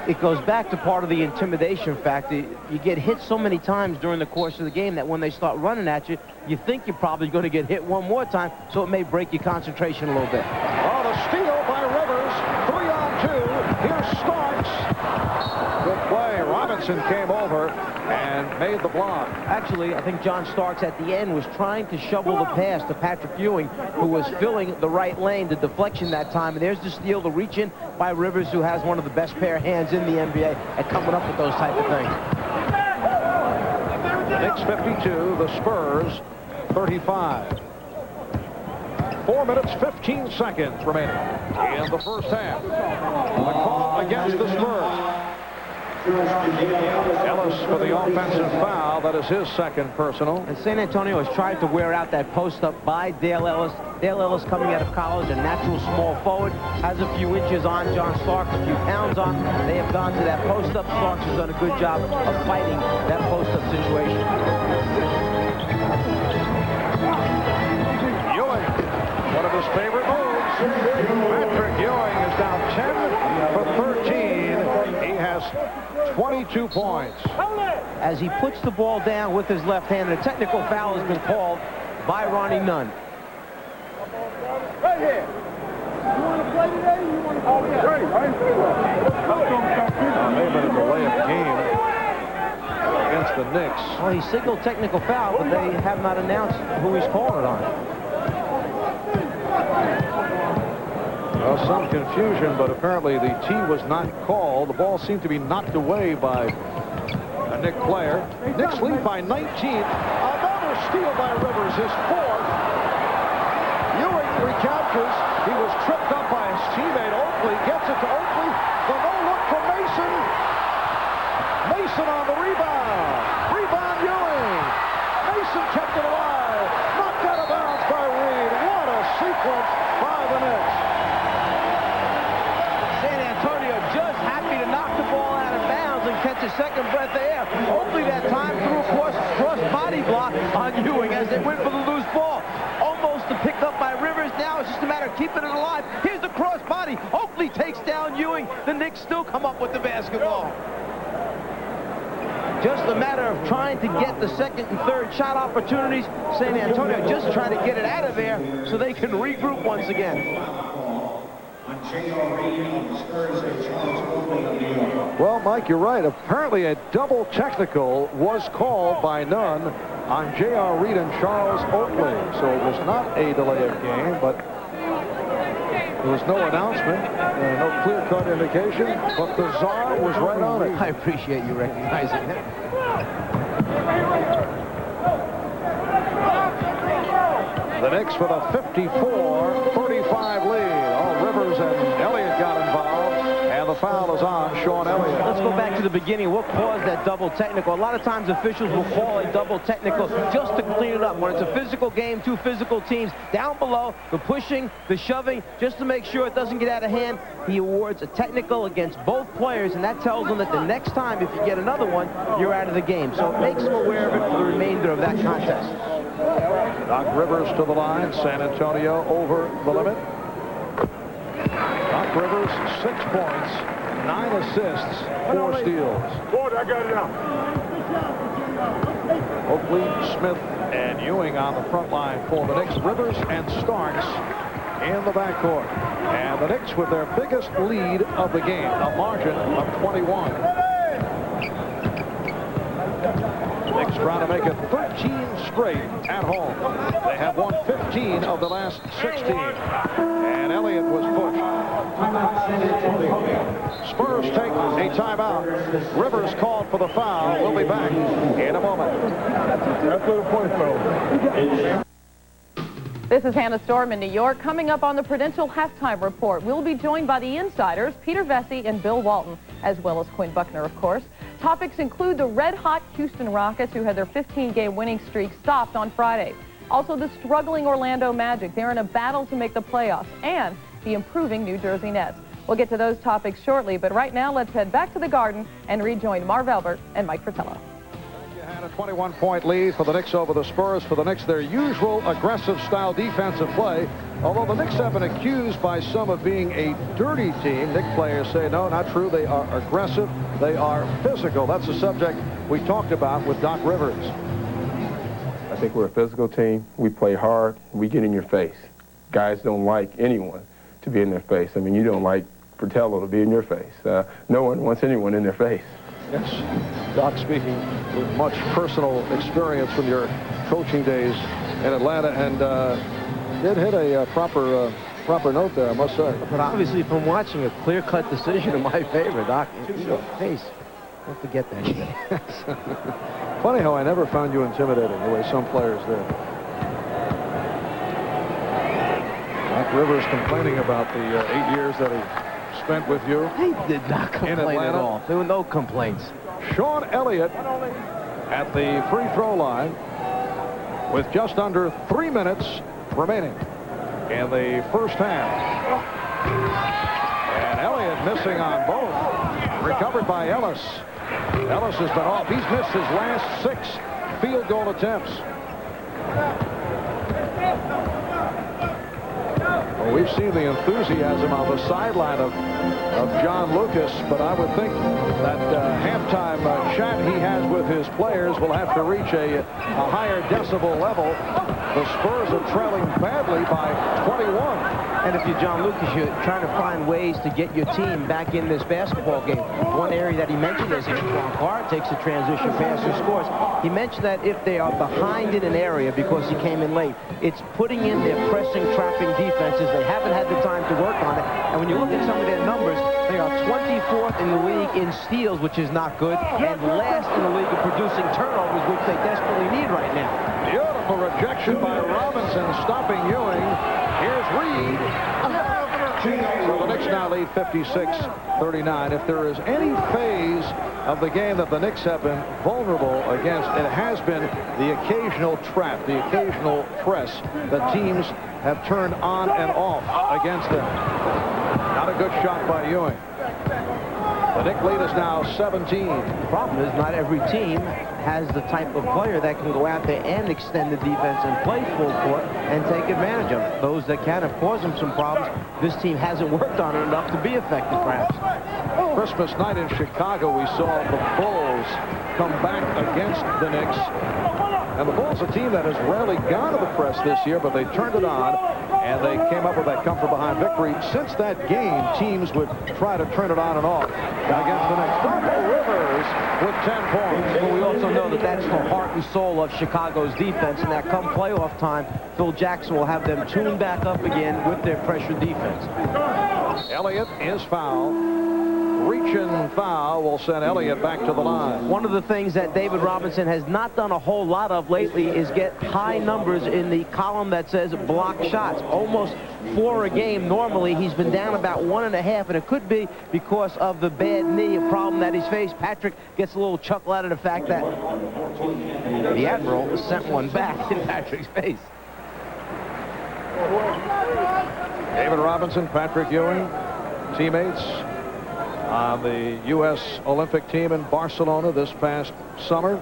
It goes back to part of the intimidation factor. You get hit so many times during the course of the game that when they start running at you, you think you're probably going to get hit one more time, so it may break your concentration a little bit. Oh, the steal by Rivers. 3-on-2. Here's Starks. Good play. Robinson came over and made the block. Actually, I think John Starks at the end was trying to shovel the pass to Patrick Ewing, who was filling the right lane, the deflection that time. And there's the steal, the reach in by Rivers, who has one of the best pair of hands in the NBA at coming up with those type of things. Knicks 52, the Spurs 35. 4 minutes, 15 seconds remaining in the first half. The call against the Spurs. Ellis for the offensive foul. That is his second personal. And San Antonio has tried to wear out that post-up by Dale Ellis. Dale Ellis, coming out of college, a natural small forward, has a few inches on John Starks, a few pounds on. They have gone to that post-up. Starks has done a good job of fighting that post-up situation. Ewing, one of his favorite moves. Patrick Ewing is now 10 for 13. He has 22 points. As he puts the ball down with his left hand, and a technical foul has been called by Ronnie Nunn. Right here. You want to play today? You want to play today? May have been a delay of game against the Knicks. Well, he signaled technical foul, but they have not announced who he's calling it on. Well, some confusion, but apparently the tee was not called. The ball seemed to be knocked away by a Knicks player. Knicks lead by 19. Another steal by Rivers, his fourth. Ewing recaptures. He was tripped up by his teammate Oakley. Gets it to Oakley. The no-look from Mason. Mason on the rebound. Rebound Ewing. Mason kept it alive. Knocked out of bounds by Reed. What a sequence by the Knicks. San Antonio just happy to knock the ball out of bounds and catch a second breath of air. Oakley that time threw a cross body block on Ewing as they went for the loose ball. Almost to pick up by Rivers. Now it's just a matter of keeping it alive. Here's the cross body. Oakley takes down Ewing. The Knicks still come up with the basketball. Just a matter of trying to get the second and third shot opportunities. San Antonio just trying to get it out of there so they can regroup once again. Well, Mike, you're right. Apparently a double technical was called by Nunn on J.R. Reed and Charles Oakley. So it was not a delay of game, but there was no announcement, no clear-cut indication, but the czar was right on it. I appreciate you recognizing that. The Knicks with a 54-35 lead. All Rivers and Elliott got involved, and the foul is on Sean Elliott. Let's go back to the beginning. What caused that double technical? A lot of times officials will call a double technical just to clean it up. When it's a physical game, two physical teams down below, the pushing, the shoving, just to make sure it doesn't get out of hand, he awards a technical against both players, and that tells them that the next time, if you get another one, you're out of the game. So it makes them aware of it for the remainder of that contest. Doc Rivers to the line. San Antonio over the limit. Doc Rivers, 6 points, 9 assists, 4 steals. Board, I got it now. Oakley, Smith, and Ewing on the front line for the Knicks. Rivers and Starks in the backcourt. And the Knicks with their biggest lead of the game, a margin of 21. Knicks trying to make it 13 straight at home. They have won 15 of the last 16. And Elliott was pushed. Spurs take a timeout. Rivers called for the foul. We'll be back in a moment. That's where the points go. This is Hannah Storm in New York. Coming up on the Prudential Halftime Report, we'll be joined by the insiders, Peter Vesey and Bill Walton, as well as Quinn Buckner, of course. Topics include the red-hot Houston Rockets, who had their 15-game winning streak stopped on Friday. Also, the struggling Orlando Magic. They're in a battle to make the playoffs. And the improving New Jersey Nets. We'll get to those topics shortly, but right now let's head back to the Garden and rejoin Marv Albert and Mike Fratello. You had a 21-point lead for the Knicks over the Spurs. For the Knicks, their usual aggressive-style defensive play. Although the Knicks have been accused by some of being a dirty team, Knicks players say no, not true. They are aggressive. They are physical. That's the subject we talked about with Doc Rivers. I think we're a physical team. We play hard. We get in your face. Guys don't like anyone to be in their face. I mean, you don't like Fratello to be in your face. No one wants anyone in their face. Yes, Doc speaking with much personal experience from your coaching days in Atlanta, and did hit a proper note there, I must say. But obviously, from watching, a clear-cut decision in my favor, Doc. In your face. Don't forget that shit. Funny how I never found you intimidating the way some players did. Doc Rivers complaining about the 8 years that he spent with you. He did not complain at all. There were no complaints. Sean Elliott at the free throw line with just under 3 minutes remaining in the first half. And Elliott missing on both. Recovered by Ellis. Ellis has been off. He's missed his last 6 field goal attempts. Well, we've seen the enthusiasm on the sideline of John Lucas, but I would think that halftime chat he has with his players will have to reach a higher decibel level. The Spurs are trailing badly by 21. And if you're John Lucas, you're trying to find ways to get your team back in this basketball game. One area that he mentioned is if Carr takes a transition pass and scores. He mentioned that if they are behind in an area because he came in late, it's putting in their pressing, trapping defenses. They haven't had the time to work on it. And when you look at some of their numbers, they are 24th in the league in steals, which is not good, and last in the league in producing turnovers, which they desperately need right now. Beautiful rejection by Robinson, stopping Ewing. Here's Reed. So the Knicks now lead 56-39. If there is any phase of the game that the Knicks have been vulnerable against, it has been the occasional trap, the occasional press that teams have turned on and off against them. Not a good shot by Ewing. The Knicks lead is now 17. The problem is not every team has the type of player that can go out there and extend the defense and play full court and take advantage of it. Those that can have caused them some problems. This team hasn't worked on it enough to be effective, perhaps. Christmas night in Chicago, we saw the Bulls come back against the Knicks. And the Bulls, a team that has rarely gone to the press this year, but they turned it on, and they came up with that come-from-behind victory. Since that game, teams would try to turn it on and off against the Knicks. Doc Rivers with 10 points. But we also know that that's the heart and soul of Chicago's defense, and that come playoff time, Phil Jackson will have them tuned back up again with their pressure defense. Elliott is fouled. Reach-in foul will send Elliott back to the line. One of the things that David Robinson has not done a whole lot of lately is get high numbers in the column that says block shots. Almost 4 a game. Normally, he's been down about 1.5, and it could be because of the bad knee, a problem that he's faced. Patrick gets a little chuckle out of the fact that the Admiral sent one back in Patrick's face. David Robinson, Patrick Ewing, teammates on the U.S. Olympic team in Barcelona this past summer.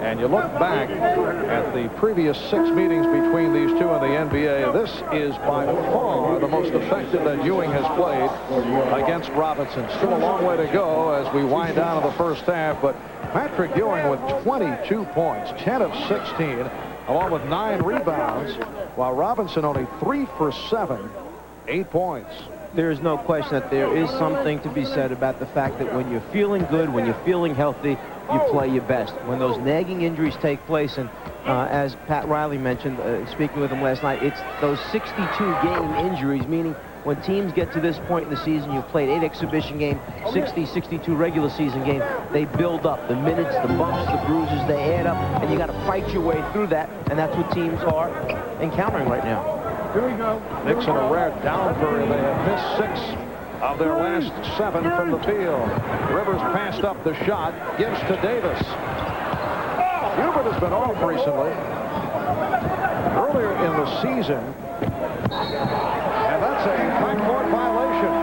And you look back at the previous 6 meetings between these two in the NBA, this is by far the most effective that Ewing has played against Robinson. Still a long way to go as we wind down to the first half, but Patrick Ewing with 22 points, 10 of 16, along with 9 rebounds, while Robinson only 3 for 7, 8 points. There is no question that there is something to be said about the fact that when you're feeling good, when you're feeling healthy, you play your best. When those nagging injuries take place, and as Pat Riley mentioned, speaking with him last night, it's those 62-game injuries, meaning when teams get to this point in the season, you've played 8 exhibition games, 60, 62 regular season games, they build up. The minutes, the bumps, the bruises, they add up, and you got to fight your way through that, and that's what teams are encountering right now. Here we go. Knicks in a rare down period. They have missed 6 of their last 7 from the field. Rivers passed up the shot, gives to Davis. Hubert has been off recently. Earlier in the season, and that's a backcourt violation.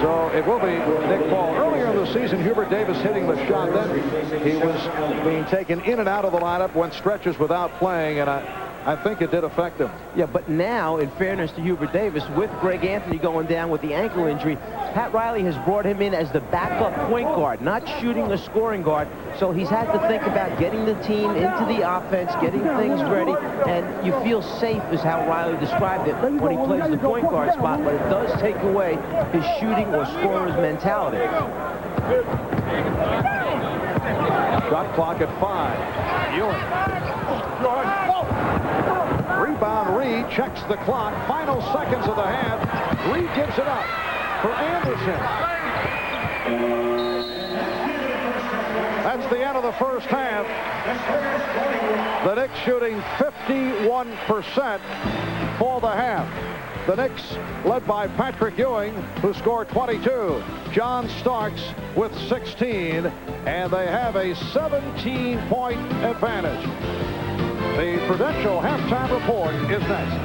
So it will be Nick Paul. Earlier in the season, Hubert Davis hitting the shot. Then he was being taken in and out of the lineup, went stretches without playing, and I think it did affect him. Yeah, but now, in fairness to Hubert Davis, with Greg Anthony going down with the ankle injury, Pat Riley has brought him in as the backup point guard, not shooting or scoring guard. So he's had to think about getting the team into the offense, getting things ready, and you feel safe is how Riley described it when he plays the point guard spot, but it does take away his shooting or scorer's mentality. Shot clock at 5. Ewing. Rebound, Reed checks the clock. Final seconds of the half. Reed gives it up for Anderson. That's the end of the first half. The Knicks shooting 51% for the half. The Knicks led by Patrick Ewing, who scored 22. John Starks with 16, and they have a 17-point advantage. The Prudential halftime report is next.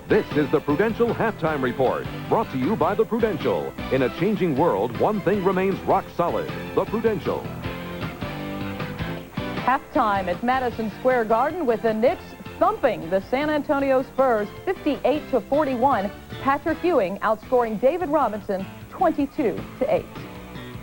This is the Prudential Halftime Report, brought to you by the Prudential. In a changing world, one thing remains rock solid, the Prudential. Halftime at Madison Square Garden with the Knicks thumping the San Antonio Spurs 58-41. Patrick Ewing outscoring David Robinson 22-8.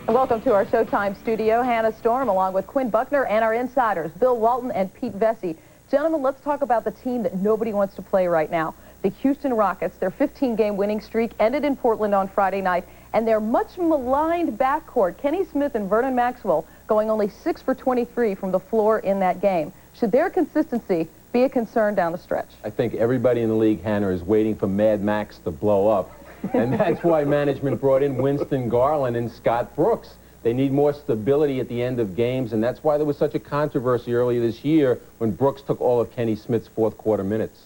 And welcome to our Showtime studio, Hannah Storm, along with Quinn Buckner and our insiders, Bill Walton and Pete Vesey. Gentlemen, let's talk about the team that nobody wants to play right now. The Houston Rockets. Their 15-game winning streak ended in Portland on Friday night, and their much maligned backcourt, Kenny Smith and Vernon Maxwell, going only 6 for 23 from the floor in that game. Should their consistency be a concern down the stretch? I think everybody in the league, Hannah, is waiting for Mad Max to blow up. And that's why management brought in Winston Garland and Scott Brooks. They need more stability at the end of games, and that's why there was such a controversy earlier this year when Brooks took all of Kenny Smith's fourth-quarter minutes.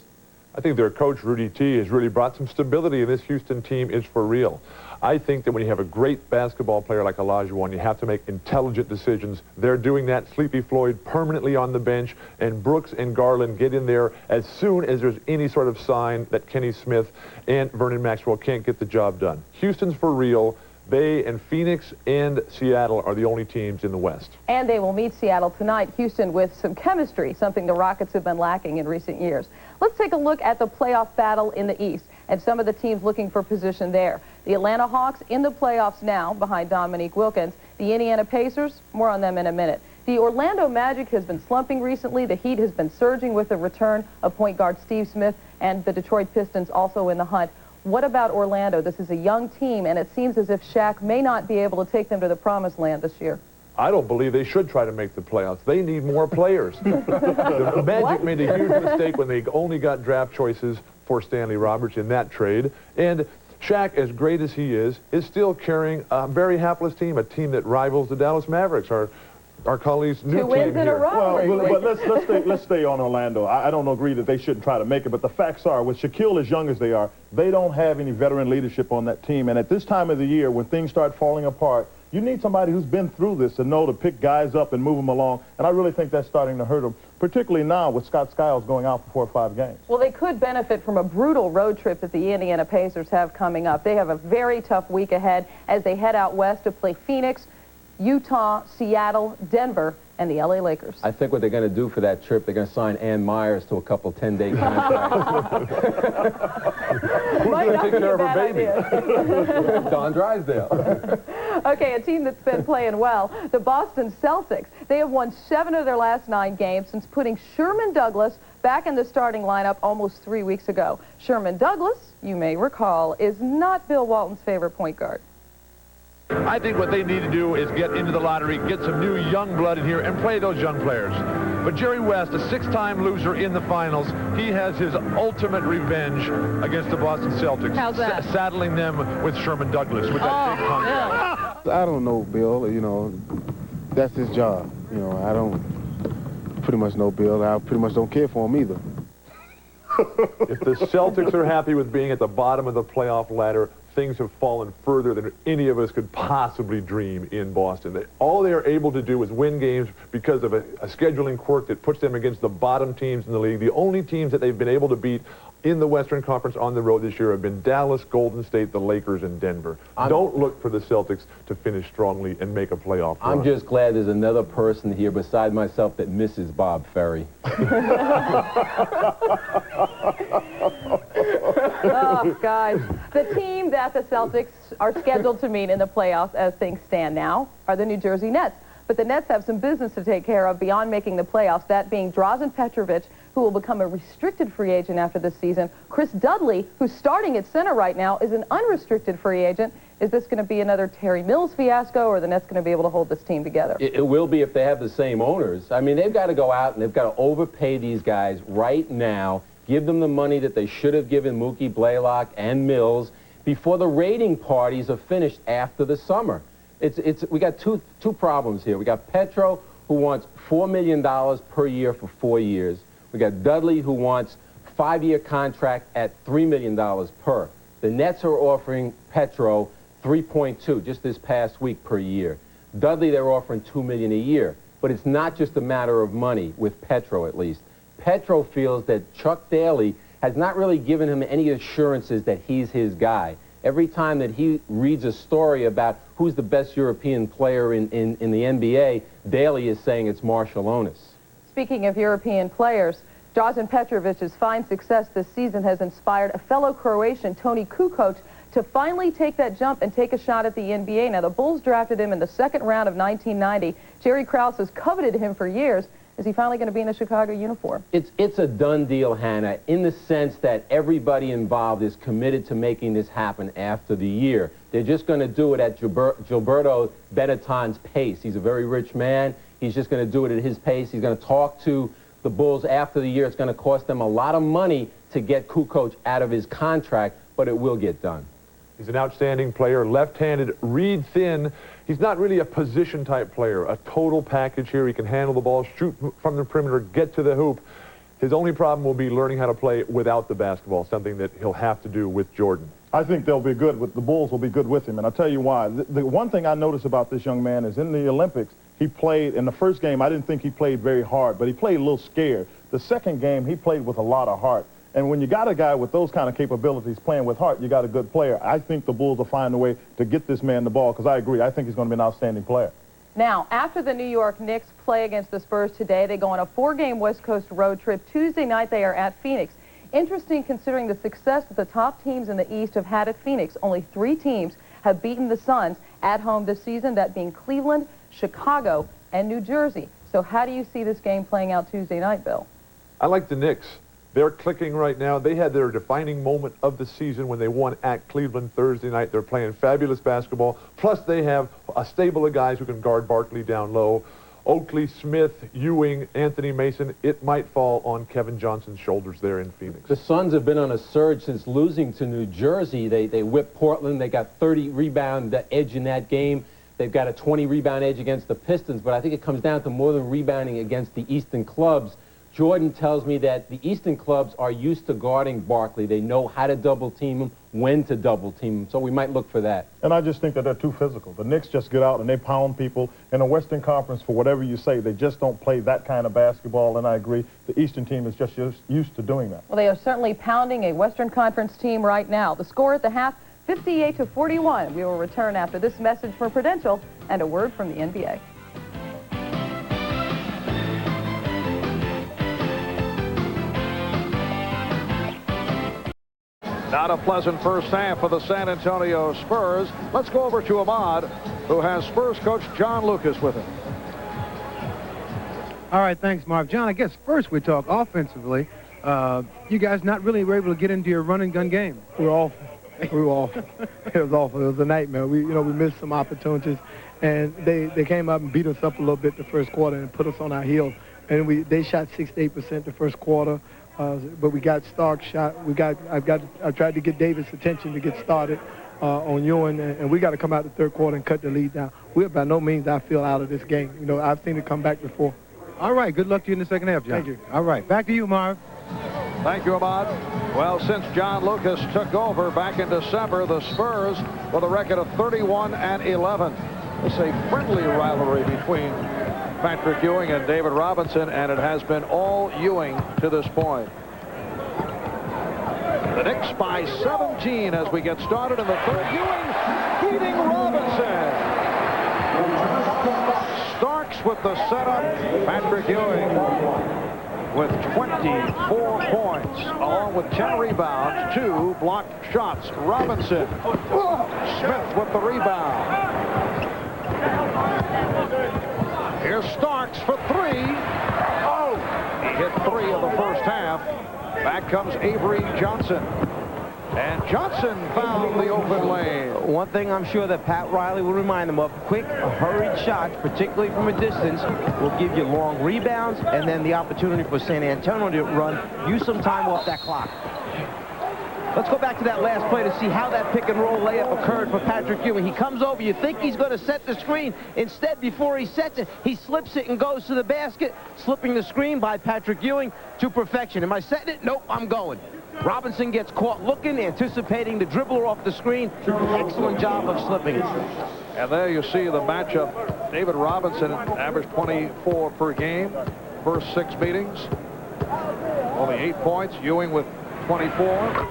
I think their coach, Rudy T, has really brought some stability, and this Houston team is for real. I think that when you have a great basketball player like Olajuwon, you have to make intelligent decisions. They're doing that. Sleepy Floyd permanently on the bench, and Brooks and Garland get in there as soon as there's any sort of sign that Kenny Smith and Vernon Maxwell can't get the job done. Houston's for real. They and Phoenix and Seattle are the only teams in the West. And they will meet Seattle tonight. Houston with some chemistry, something the Rockets have been lacking in recent years. Let's take a look at the playoff battle in the East and some of the teams looking for position there. The Atlanta Hawks in the playoffs now behind Dominique Wilkins. The Indiana Pacers, more on them in a minute. The Orlando Magic has been slumping recently. The Heat has been surging with the return of point guard Steve Smith, and the Detroit Pistons also in the hunt. What about Orlando? This is a young team, and it seems as if Shaq may not be able to take them to the promised land this year. I don't believe they should try to make the playoffs. They need more players. The Magic made a huge mistake when they only got draft choices for Stanley Roberts in that trade. And Shaq, as great as he is still carrying a very hapless team, a team that rivals the Dallas Mavericks, our colleagues' new team here. 2 wins in a row. Well, but let's stay on Orlando. I don't agree that they shouldn't try to make it, but the facts are, with Shaquille as young as they are, they don't have any veteran leadership on that team. And at this time of the year, when things start falling apart, you need somebody who's been through this to know to pick guys up and move them along. And I really think that's starting to hurt them, particularly now with Scott Skiles going out for 4 or 5 games. Well, they could benefit from a brutal road trip that the Indiana Pacers have coming up. They have a very tough week ahead as they head out west to play Phoenix, Utah, Seattle, Denver, and the LA Lakers. I think what they're going to do for that trip, they're going to sign Ann Myers to a couple 10-day contracts. Who's going to take care of her baby? Don Drysdale. Okay, a team that's been playing well, the Boston Celtics. They have won 7 of their last 9 games since putting Sherman Douglas back in the starting lineup almost 3 weeks ago. Sherman Douglas, you may recall, is not Bill Walton's favorite point guard. I think what they need to do is get into the lottery, get some new young blood in here, and play those young players. But Jerry West, a 6-time loser in the finals, he has his ultimate revenge against the Boston Celtics. How's that? Saddling them with Sherman Douglas, with that big contract. I don't know Bill, you know, that's his job. You know, I don't pretty much know Bill. I pretty much don't care for him either. If the Celtics are happy with being at the bottom of the playoff ladder, things have fallen further than any of us could possibly dream in Boston. All they are able to do is win games because of a scheduling quirk that puts them against the bottom teams in the league. The only teams that they've been able to beat in the Western Conference on the road this year have been Dallas, Golden State, the Lakers, and Denver. Don't look for the Celtics to finish strongly and make a playoff run. I'm just glad there's another person here beside myself that misses Bob Ferry. Oh, guys. The team that the Celtics are scheduled to meet in the playoffs as things stand now are the New Jersey Nets. But the Nets have some business to take care of beyond making the playoffs, that being Drazen Petrovic, who will become a restricted free agent after this season. Chris Dudley, who's starting at center right now, is an unrestricted free agent. Is this going to be another Terry Mills fiasco, or are the Nets going to be able to hold this team together? It will be if they have the same owners. I mean, they've got to go out and they've got to overpay these guys right now, give them the money that they should have given Mookie Blaylock and Mills before the rating parties are finished after the summer. We got two problems here. We got Petro, who wants $4 million per year for 4 years. We got Dudley, who wants a 5-year contract at $3 million per. The Nets are offering Petro 3.2 just this past week per year. Dudley, they're offering $2 million a year. But it's not just a matter of money, with Petro at least. Petro feels that Chuck Daly has not really given him any assurances that he's his guy. Every time that he reads a story about who's the best European player in the NBA, Daly is saying it's Marciulionis. Speaking of European players, Drazen Petrovic's fine success this season has inspired a fellow Croatian, Toni Kukoc, to finally take that jump and take a shot at the NBA. Now, the Bulls drafted him in the second round of 1990. Jerry Krause has coveted him for years. Is he finally going to be in a Chicago uniform? It's a done deal, Hannah, in the sense that everybody involved is committed to making this happen after the year. They're just going to do it at Gilberto Benetton's pace. He's a very rich man. He's just going to do it at his pace. He's going to talk to the Bulls after the year. It's going to cost them a lot of money to get Kukoc out of his contract, but it will get done. He's an outstanding player, left-handed, read thin. He's not really a position-type player, a total package here. He can handle the ball, shoot from the perimeter, get to the hoop. His only problem will be learning how to play without the basketball, something that he'll have to do with Jordan. I think they'll be good with the Bulls will be good with him, and I'll tell you why. The one thing I noticed about this young man is in the Olympics, he played, in the first game, I didn't think he played very hard, but he played a little scared. The second game, he played with a lot of heart. And when you got a guy with those kind of capabilities playing with heart, you got a good player. I think the Bulls will find a way to get this man the ball, because I agree. I think he's going to be an outstanding player. Now, after the New York Knicks play against the Spurs today, they go on a 4-game West Coast road trip. Tuesday night, they are at Phoenix. Interesting considering the success that the top teams in the East have had at Phoenix. Only 3 teams have beaten the Suns at home this season, that being Cleveland, Chicago, and New Jersey. So how do you see this game playing out Tuesday night, Bill? I like the Knicks. They're clicking right now. They had their defining moment of the season when they won at Cleveland Thursday night. They're playing fabulous basketball. Plus, they have a stable of guys who can guard Barkley down low. Oakley, Smith, Ewing, Anthony Mason. It might fall on Kevin Johnson's shoulders there in Phoenix. The Suns have been on a surge since losing to New Jersey. They whipped Portland. They got 30 rebound edge in that game. They've got a 20 rebound edge against the Pistons, but I think it comes down to more than rebounding against the Eastern clubs. Jordan tells me that the Eastern clubs are used to guarding Barkley. They know how to double-team him, when to double-team him, so we might look for that. And I just think that they're too physical. The Knicks just get out and they pound people. In the Western Conference, for whatever you say, they just don't play that kind of basketball, and I agree. The Eastern team is just used to doing that. Well, they are certainly pounding a Western Conference team right now. The score at the half, 58-41. We will return after this message from Prudential and a word from the NBA. Not a pleasant first half for the San Antonio Spurs. Let's go over to Ahmad, who has Spurs coach John Lucas with him. All right, thanks, Marv. John, I guess first we talk offensively. You guys not really were able to get into your run-and-gun game. We were awful. We were awful. It was awful. It was a nightmare. We missed some opportunities, and they came up and beat us up a little bit the first quarter and put us on our heels. And they shot 6 to 8% the first quarter. But we got Stark shot. I tried to get Davis' attention to get started on Ewing, and we got to come out the third quarter and cut the lead down. We're by no means, I feel, out of this game. I've seen it come back before. All right, good luck to you in the second half, John. Thank you. All right, back to you, Marv. Thank you, Ahmad. Well, since John Lucas took over back in December, the Spurs with a record of 31-11. It's a friendly rivalry between Patrick Ewing and David Robinson, and it has been all Ewing to this point. The Knicks by 17 as we get started in the third. Ewing beating Robinson. Starks with the setup. Patrick Ewing with 24 points, along with 10 rebounds, 2 blocked shots. Robinson. Smith with the rebound. Here's Starks for 3. Oh! He hit 3 in the first half. Back comes Avery Johnson. And Johnson found the open lane. One thing I'm sure that Pat Riley will remind them of, quick, hurried shots, particularly from a distance, will give you long rebounds and then the opportunity for San Antonio to run. Use some time off that clock. Let's go back to that last play to see how that pick and roll layup occurred for Patrick Ewing. He comes over, you think he's going to set the screen. Instead, before he sets it, he slips it and goes to the basket, slipping the screen by Patrick Ewing to perfection. Am I setting it? Nope, I'm going. Robinson gets caught looking, anticipating the dribbler off the screen. Excellent job of slipping it. And there you see the matchup. David Robinson averaged 24 per game, first 6 meetings. Only 8 points. Ewing with 24.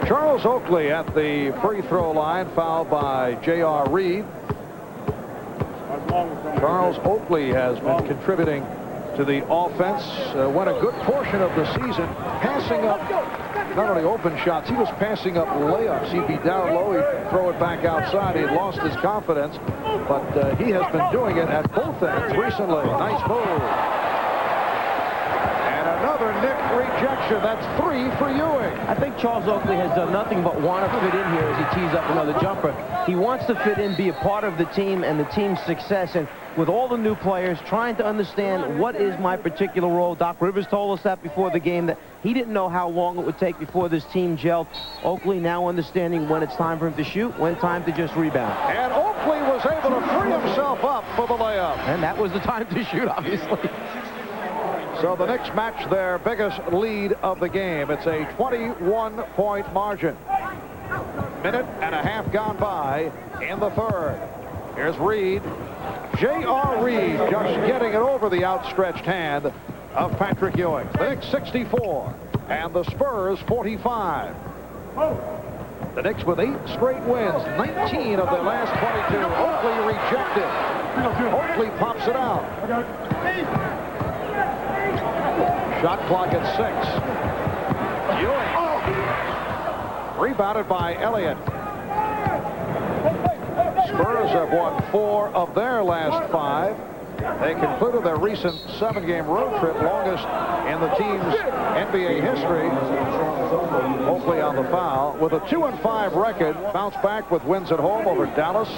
Charles Oakley at the free throw line, fouled by J.R. Reed. Charles Oakley has been contributing to the offense. Went a good portion of the season passing up not only open shots, he was passing up layups. He'd be down low, he'd throw it back outside. He had lost his confidence, but he has been doing it at both ends recently. Nice move. Another Knick rejection. That's 3 for Ewing. I think Charles Oakley has done nothing but want to fit in here as he tees up another jumper. He wants to fit in, be a part of the team and the team's success. And with all the new players, trying to understand what is my particular role. Doc Rivers told us that before the game, that he didn't know how long it would take before this team gelled. Oakley now understanding when it's time for him to shoot, when time to just rebound. And Oakley was able to free himself up for the layup. And that was the time to shoot, obviously. So the Knicks match their biggest lead of the game. It's a 21-point margin. Minute and a half gone by in the third. Here's Reed. J.R. Reed just getting it over the outstretched hand of Patrick Ewing. The Knicks 64 and the Spurs 45. The Knicks with 8 straight wins, 19 of their last 22. Oakley rejected. Oakley pops it out. Shot clock at 6. Ewing. Rebounded by Elliott. Spurs have won 4 of their last 5. They concluded their recent 7-game road trip, longest in the team's NBA history. Oakley on the foul. With a 2-5 record, bounced back with wins at home over Dallas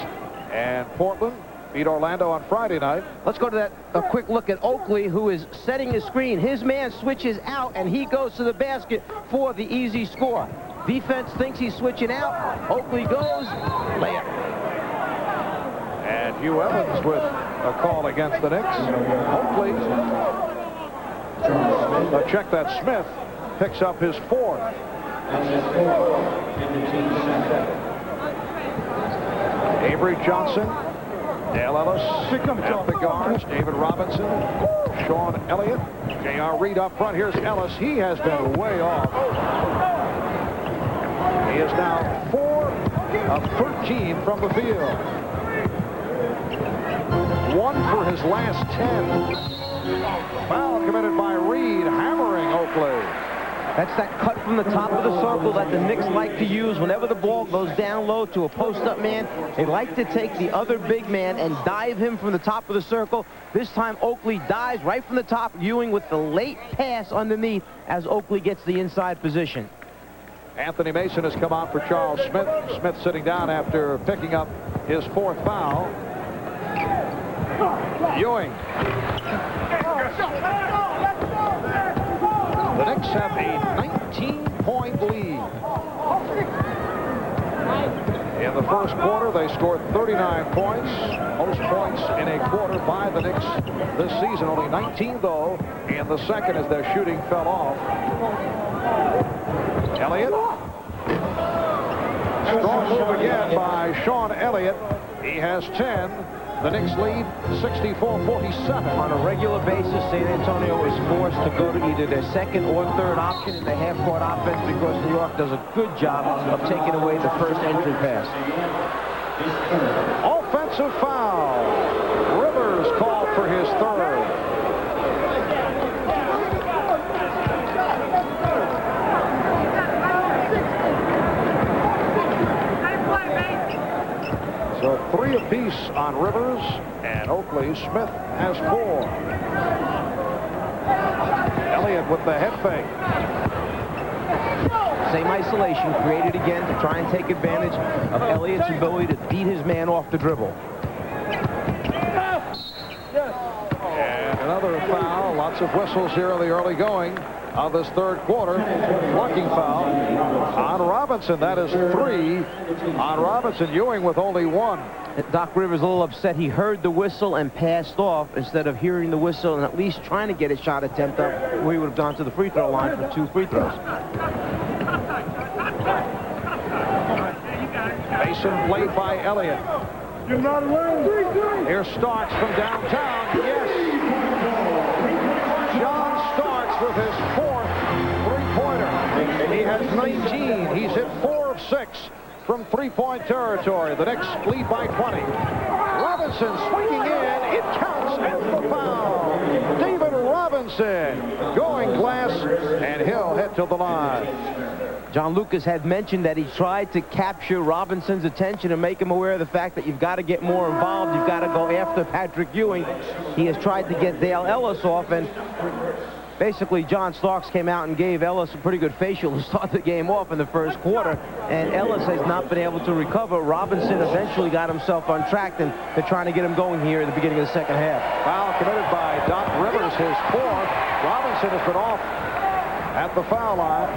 and Portland. Beat Orlando on Friday night. Let's go to a quick look at Oakley, who is setting his screen. His man switches out, and he goes to the basket for the easy score. Defense thinks he's switching out. Oakley goes, layup. And Hugh Evans with a call against the Knicks. Oakley. Check that. Smith picks up his 4th. Avery Johnson. Dale Ellis at the guards. David Robinson. Sean Elliott. J.R. Reed up front. Here's Ellis. He has been way off. He is now 4 of 13 from the field. 1 for his last 10. Foul committed by Reed, hammering Oakley. That's that cut from the top of the circle that the Knicks like to use whenever the ball goes down low to a post-up man. They like to take the other big man and dive him from the top of the circle. This time Oakley dives right from the top. Ewing with the late pass underneath as Oakley gets the inside position. Anthony Mason has come out for Charles Smith. Smith sitting down after picking up his 4th foul. Ewing. The Knicks have a 19-point lead in In the first quarter, they scored 39 points, most points in a quarter by the Knicks this season. Only 19, though, in the second as their shooting fell off. Elliott. Strong move again by Sean Elliott. He has 10. The Knicks lead 64-47. On a regular basis, San Antonio is forced to go to either their second or third option in the half-court offense because New York does a good job of taking away the first entry pass. Offensive foul. Rivers called for his third. So 3 apiece on Rivers, and Oakley. Smith has 4. Elliott with the head fake. Same isolation created again to try and take advantage of Elliott's ability to beat his man off the dribble. And another foul. Lots of whistles here in the early going of this third quarter. Blocking foul on Robinson. That is 3 on Robinson. Ewing with only 1. Doc Rivers a little upset. He heard the whistle and passed off instead of hearing the whistle and at least trying to get a shot attempt up where he would have gone to the free throw line for 2 free throws. Mason played by Elliott. Here's Starks from downtown. Yes. John Starks with his 4th three-pointer. He has 19. He's hit 4 of 6 from three-point territory. The Knicks lead by 20. Robinson swinging in. It counts and the foul. David Robinson going glass, and he'll head to the line. John Lucas had mentioned that he tried to capture Robinson's attention and make him aware of the fact that you've got to get more involved. You've got to go after Patrick Ewing. He has tried to get Dale Ellis off, and basically John Starks came out and gave Ellis a pretty good facial to start the game off in the first quarter, and Ellis has not been able to recover. Robinson eventually got himself on track, and they're trying to get him going here at the beginning of the second half. Foul committed by Doc Rivers, his 4th. Robinson has been off at the foul line.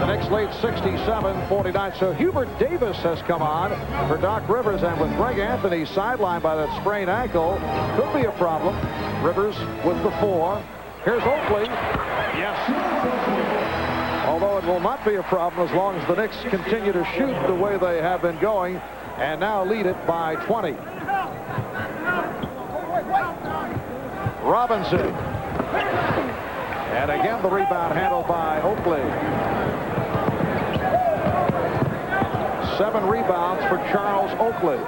The Knicks lead 67-49. So Hubert Davis has come on for Doc Rivers, and with Greg Anthony sidelined by that sprained ankle, could be a problem. Rivers with the 4. Here's Oakley. Yes. Although it will not be a problem as long as the Knicks continue to shoot the way they have been going, and now lead it by 20. Robinson. And again, the rebound handled by Oakley. 7 rebounds for Charles Oakley.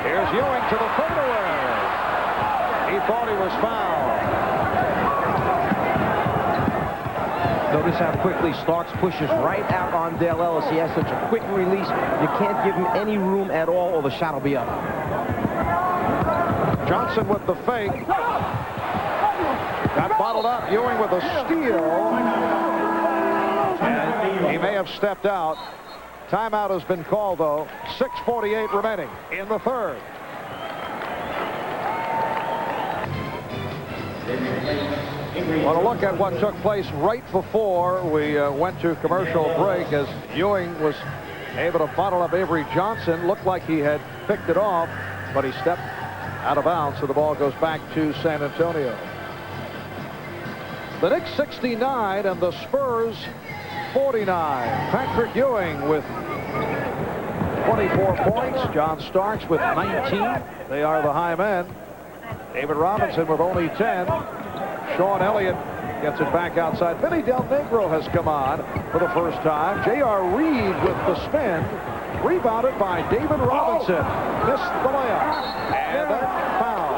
Here's Ewing to the fadeaway. He thought he was fouled. Notice how quickly Starks pushes right out on Dale Ellis. He has such a quick release. You can't give him any room at all, or the shot will be up. Johnson with the fake. Got bottled up. Ewing with a steal. And he may have stepped out. Timeout has been called, though. 6:48 remaining in the third. Want to look at what took place right before we went to commercial break, as Ewing was able to bottle up Avery Johnson. Looked like he had picked it off, but he stepped out of bounds, so the ball goes back to San Antonio. The Knicks 69 and the Spurs 49. Patrick Ewing with 24 points. John Starks with 19. They are the high men. David Robinson with only 10. Sean Elliott gets it back outside. Vinny Del Negro has come on for the first time. J.R. Reed with the spin. Rebounded by David Robinson. Missed the layup. And then foul.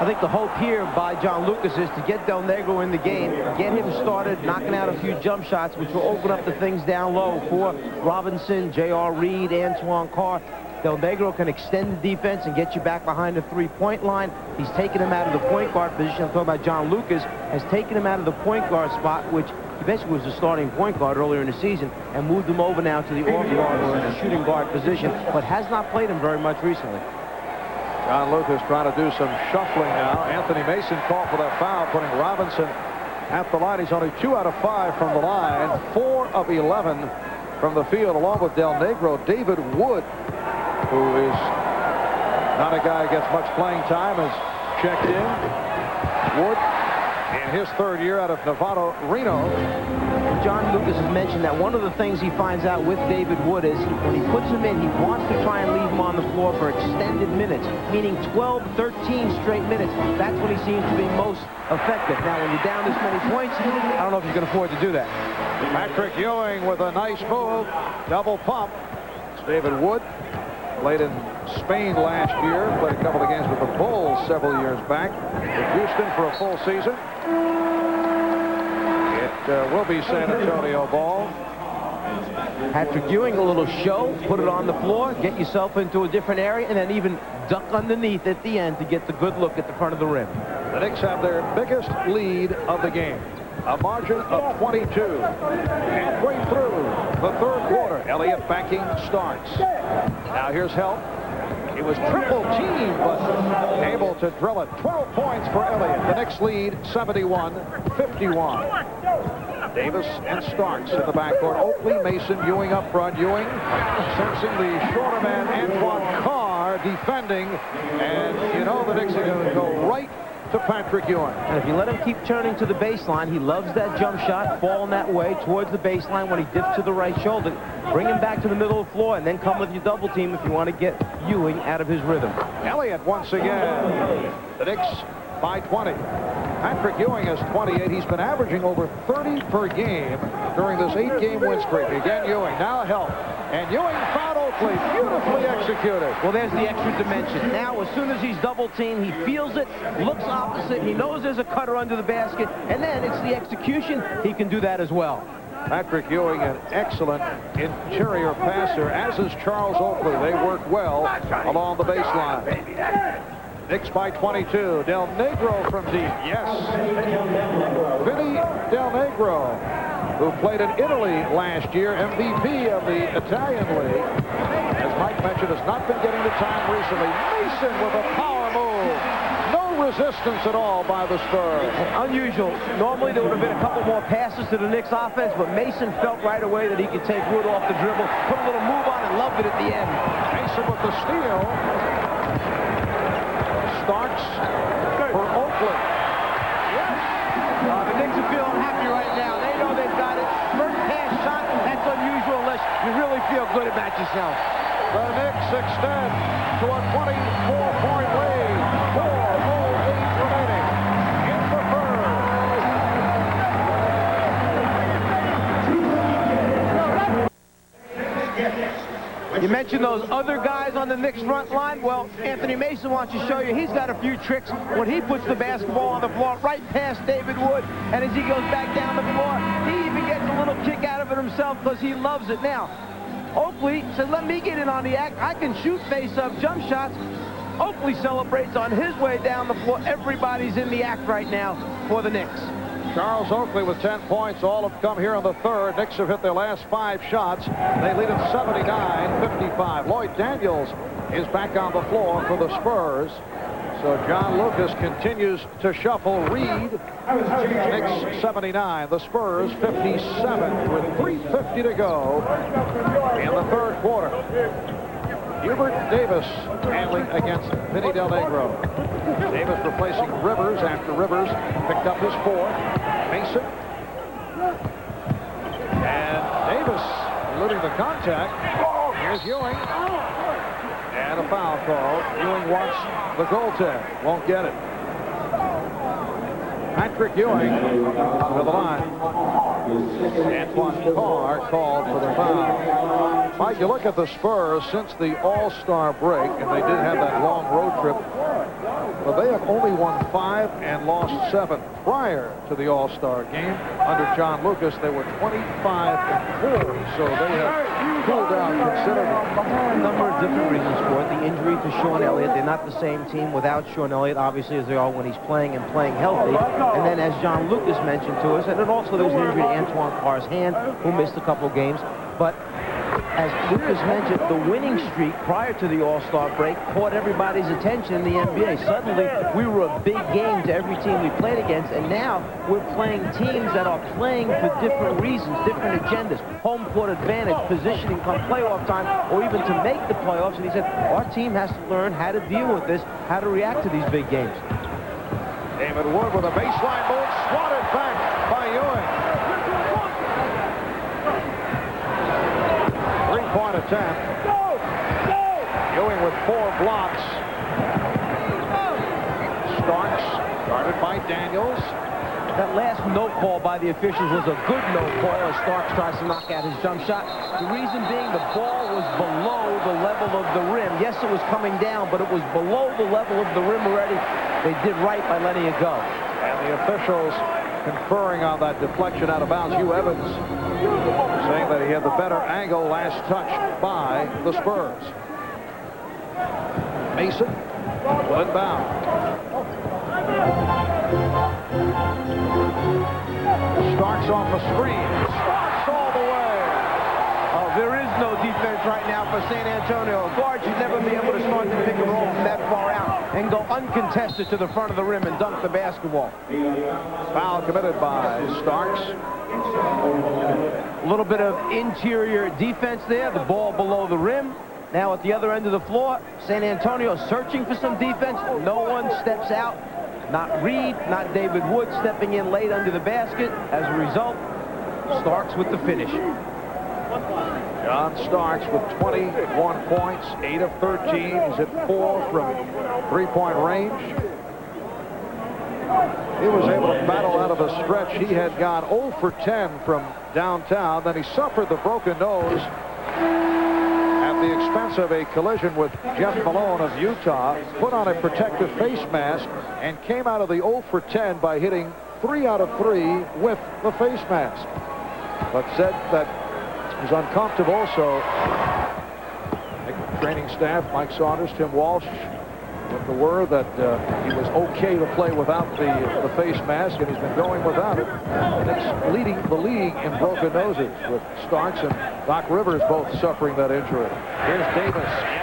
I think the hope here by John Lucas is to get Del Negro in the game, get him started, knocking out a few jump shots, which will open up the things down low for Robinson, J.R. Reed, Antoine Carr. Del Negro can extend the defense and get you back behind the three-point line. He's taken him out of the point guard position. I'm talking about John Lucas has taken him out of the point guard spot, which he basically was the starting point guard earlier in the season, and moved him over now to the off guard or in the shooting guard position, but has not played him very much recently. John Lucas trying to do some shuffling now. Anthony Mason called for that foul, putting Robinson at the line. He's only 2 out of 5 from the line, 4 of 11 from the field, along with Del Negro. David Wood, who is not a guy who gets much playing time, has checked in. Wood, in his 3rd year out of Novato, Reno. John Lucas has mentioned that one of the things he finds out with David Wood is when he puts him in, he wants to try and leave him on the floor for extended minutes, meaning 12, 13 straight minutes. That's when he seems to be most effective. Now, when you're down this many points, I don't know if you can afford to do that. Patrick Ewing with a nice move. Double pump. It's David Wood. Played in Spain last year. Played a couple of games with the Bulls several years back. With Houston for a full season. It will be San Antonio ball. Patrick Ewing, a little show, put it on the floor, get yourself into a different area, and then even duck underneath at the end to get the good look at the front of the rim. The Knicks have their biggest lead of the game. A margin of 22. Halfway through the 3rd quarter. Elliott backing Starks. Now here's help. He was triple teamed, but able to drill it. 12 points for Elliott. The Knicks lead 71-51. Davis and Starks in the backcourt. Oakley, Mason, Ewing up front. Ewing sensing the shorter man, Antoine Carr, defending. And you know the Knicks are going to go right to Patrick Ewing. And if you let him keep turning to the baseline, he loves that jump shot, falling that way towards the baseline when he dips to the right shoulder. Bring him back to the middle of the floor and then come with your double team if you want to get Ewing out of his rhythm. Elliott once again. The Knicks by 20. Patrick Ewing has 28. He's been averaging over 30 per game during this 8-game win streak. Again, Ewing. Now help. And Ewing found Oakley. Beautifully executed. Well, there's the extra dimension. Now, as soon as he's double teamed, he feels it, looks opposite, he knows there's a cutter under the basket, and then it's the execution. He can do that as well. Patrick Ewing, an excellent interior passer, as is Charles Oakley. They work well along the baseline. Knicks by 22. Del Negro from deep. Yes. Vinny Del Negro, who played in Italy last year, MVP of the Italian League. As Mike mentioned, has not been getting the time recently. Mason with a power move. No resistance at all by the Spurs. Unusual. Normally there would have been a couple more passes to the Knicks offense, but Mason felt right away that he could take Wood off the dribble, put a little move on and loved it at the end. Mason with the steal. Starks for Oakley. The Knicks are feeling happy right now. They know they've got it. First pass shot, that's unusual unless you really feel good about yourself. The Knicks extend to a 24-point lead. 4:08 remaining in the You mentioned those other guys on the Knicks front line. Well, Anthony Mason wants to show you he's got a few tricks when he puts the basketball on the floor right past David Wood. And as he goes back down the floor, he even gets a little kick out of it himself because he loves it. Now, Oakley said, let me get in on the act. I can shoot face-up jump shots. Oakley celebrates on his way down the floor. Everybody's in the act right now for the Knicks. Charles Oakley with 10 points. All have come here in the 3rd. Knicks have hit their last 5 shots. They lead at 79-55. Lloyd Daniels is back on the floor for the Spurs. So John Lucas continues to shuffle. Reed, Knicks 79. The Spurs 57 with 3:50 to go in the 3rd quarter. Hubert Davis handling against Vinny Del Negro. Davis replacing Rivers after Rivers picked up his 4th. Mason. And Davis eluding the contact. Here's Ewing. And a foul called. Ewing wants the goaltend. Won't get it. Patrick Ewing to the line. Antoine Carr called for the foul. Mike, you look at the Spurs since the All-Star break, and they did have that long road trip, but they have only won 5 and lost 7 prior to the All-Star game. Under John Lucas, they were 25-4, so they have cooled down considerably. A number of different reasons for it. The injury to Sean Elliott. They're not the same team without Sean Elliott, obviously, as they are when he's playing and playing healthy. And then, as John Lucas mentioned to us, and then also there was an injury to Antoine Carr's hand, who missed a couple games. But as Lucas mentioned, the winning streak prior to the All-Star break caught everybody's attention in the NBA. Suddenly, we were a big game to every team we played against, and now we're playing teams that are playing for different reasons, different agendas, home court advantage, positioning come playoff time, or even to make the playoffs. And he said, our team has to learn how to deal with this, how to react to these big games. David Wood with a baseline move, swatted back by Ewing. Three-point attempt. Ewing with 4 blocks. Starks guarded by Daniels. That last no call by the officials was a good no call as Starks tries to knock out his jump shot. The reason being the ball was below the level of the rim. Yes, it was coming down, but it was below the level of the rim already. They did right by letting it go. And the officials conferring on that deflection out of bounds. Hugh Evans saying that he had the better angle last touched by the Spurs. Mason will inbound. Starks off a screen. Starks all the way. Oh, there is no defense right now for San Antonio. A guard should never be able to start the pick and roll from that far out and go uncontested to the front of the rim and dunk the basketball. Foul committed by Starks. A little bit of interior defense there. The ball below the rim. Now at the other end of the floor, San Antonio searching for some defense. No one steps out. Not Reed, not David Wood stepping in late under the basket. As a result, Starks with the finish. John Starks with 21 points, 8 of 13. He's at 4 from three-point range. He was able to battle out of a stretch. He had gone 0 for 10 from downtown. Then he suffered the broken nose at the expense of a collision with Jeff Malone of Utah, put on a protective face mask, and came out of the 0 for 10 by hitting 3 out of 3 with the face mask. But said that he was uncomfortable, so training staff, Mike Saunders, Tim Walsh, with the word that he was okay to play without the face mask, and he's been going without it. And it's leading the league in broken noses, with Starks and Doc Rivers both suffering that injury. Here's Davis. Yes.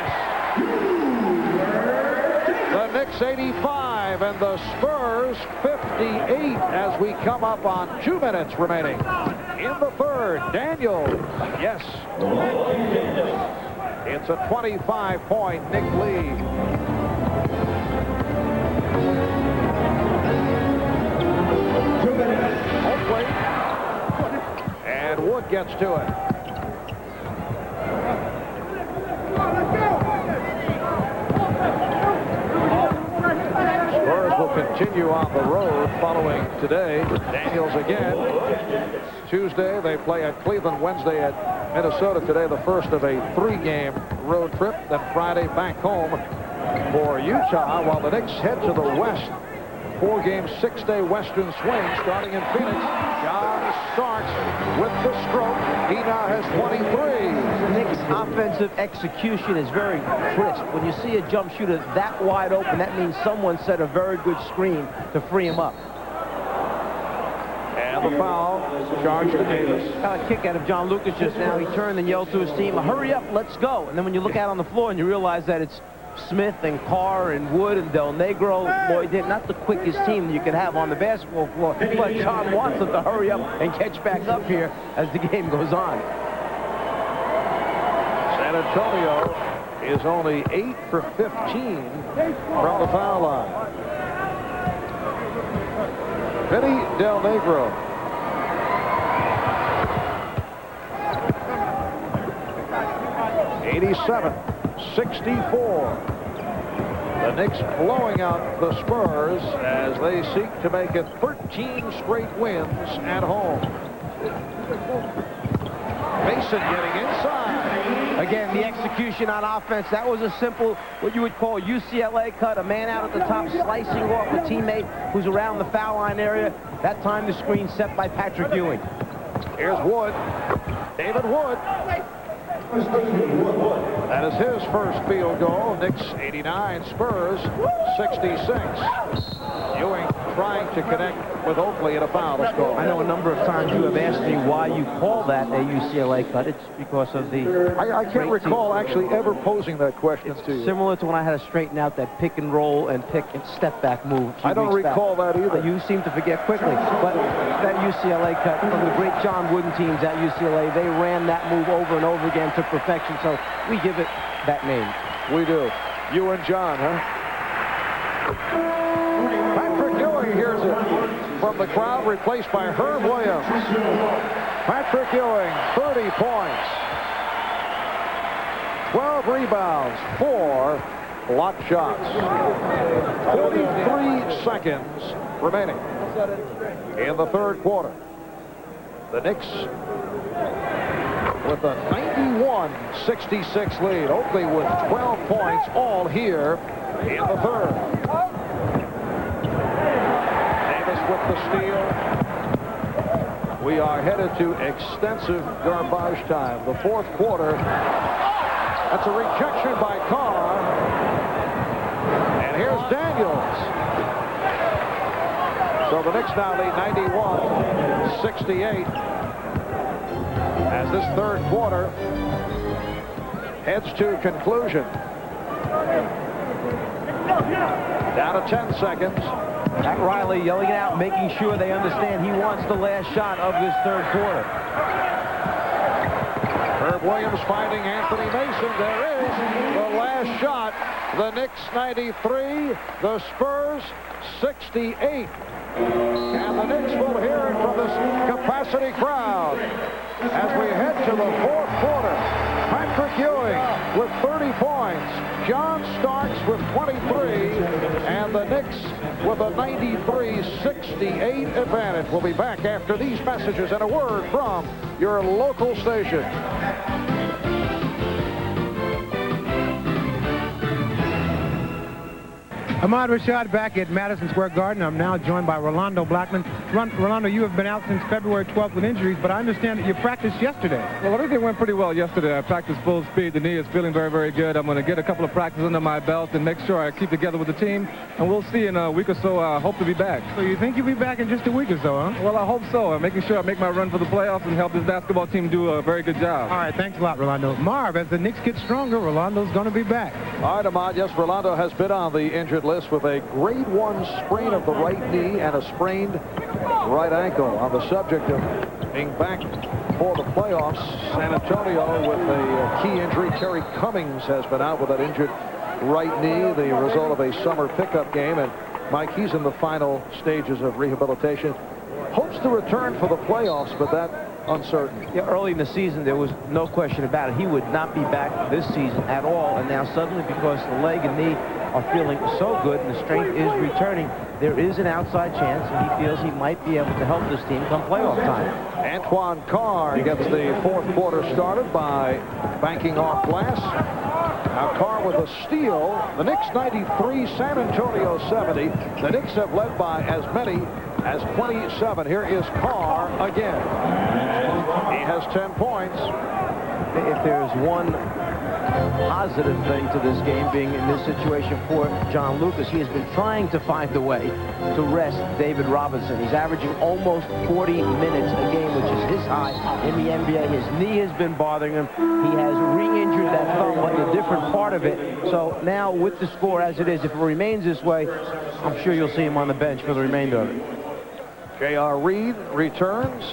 The Knicks 85 and the Spurs 58 as we come up on 2 minutes remaining. In the third, Daniel. Yes. It's a 25-point Knick lead. Hopefully. And Wood gets to it. Spurs will continue on the road following today. Daniels again. Tuesday they play at Cleveland. Wednesday at Minnesota. Today the first of a 3-game road trip. Then Friday back home for Utah, while the Knicks head to the west. 4-game, 6-day western swing starting in Phoenix. John Starks with the stroke. He now has 23. The Knicks' offensive execution is very crisp. When you see a jump shooter that wide open, that means someone set a very good screen to free him up. And the foul charged to Davis. Got a kick out of John Lucas just now. He turned and yelled to his team, hurry up, let's go. And then when you look out on the floor and you realize that it's Smith and Carr and Wood and Del Negro, Lloyd Dent, not the quickest team you could have on the basketball floor, but John wants them to hurry up and catch back up here as the game goes on. San Antonio is only 8 for 15 from the foul line. Vinny Del Negro. '67-64. The Knicks blowing out the Spurs as they seek to make it 13 straight wins at home. Mason getting inside. Again, the execution on offense, that was a simple, what you would call UCLA cut, a man out at the top slicing off a teammate who's around the foul line area. That time the screen set by Patrick Ewing. Here's Wood. David Wood. That is his first field goal. Knicks 89, Spurs 66. Ewing trying to connect with Oakley, and a foul is called. I know a number of times you have asked me why you call that a UCLA cut. It's because of the... I can't recall actually ever posing that question to you. Similar to when I had to straighten out that pick and roll and pick and step back move. I don't recall that either. You seem to forget quickly. But that UCLA cut from the great John Wooden teams at UCLA, they ran that move over and over again to perfection. So we give it that name. We do. You and John, huh? Patrick Ewing hears it from the crowd, replaced by Herb Williams. Patrick Ewing, 30 points, 12 rebounds, 4 block shots. 43 seconds remaining in the third quarter. The Knicks with a 91-66 lead. Oakley with 12 points, all here in the third. Davis with the steal. We are headed to extensive garbage time. The fourth quarter. That's a rejection by Carr. And here's Daniels. So the Knicks now lead 91-68. As this third quarter heads to conclusion. Down to 10 seconds. Pat Riley yelling it out, making sure they understand he wants the last shot of this third quarter. Herb Williams finding Anthony Mason. There is the last shot. The Knicks 93, the Spurs 68. And the Knicks will hear it from this capacity crowd as we head to the fourth quarter. Patrick Ewing with 30 points. John Starks with 23. And the Knicks with a 93-68 advantage. We'll be back after these messages and a word from your local station. Ahmad Rashad back at Madison Square Garden. I'm now joined by Rolando Blackman. Rolando, you have been out since February 12th with injuries, but I understand that you practiced yesterday. Well, everything went pretty well yesterday. I practiced full speed. The knee is feeling very, very good. I'm going to get a couple of practices under my belt and make sure I keep together with the team. And we'll see in a week or so. I hope to be back. So you think you'll be back in just a week or so, huh? Well, I hope so. I'm making sure I make my run for the playoffs and help this basketball team do a very good job. All right, thanks a lot, Rolando. Marv, as the Knicks get stronger, Rolando's going to be back. All right, Ahmad, yes, Rolando has been on the injured list with a grade 1 sprain of the right knee and a sprained right ankle. On the subject of being back for the playoffs, San Antonio with a key injury. Terry Cummings has been out with that injured right knee, the result of a summer pickup game. And Mike, he's in the final stages of rehabilitation. Hopes to return for the playoffs, but that uncertain. Yeah, early in the season, there was no question about it. He would not be back this season at all. And now suddenly, because the leg and knee are feeling so good and the strength is returning, there is an outside chance, and he feels he might be able to help this team come playoff time. Antoine Carr gets the fourth quarter started by banking off glass. Now Carr with a steal. The Knicks 93, San Antonio 70. The Knicks have led by as many as 27. Here is Carr again. He has 10 points. If there's one positive thing to this game being in this situation for John Lucas, he has been trying to find a way to rest David Robinson. He's averaging almost 40 minutes a game, which is his high in the NBA. His knee has been bothering him. He has re-injured that thumb, but a different part of it. So now with the score as it is, if it remains this way, I'm sure you'll see him on the bench for the remainder of it. J.R. Reed returns.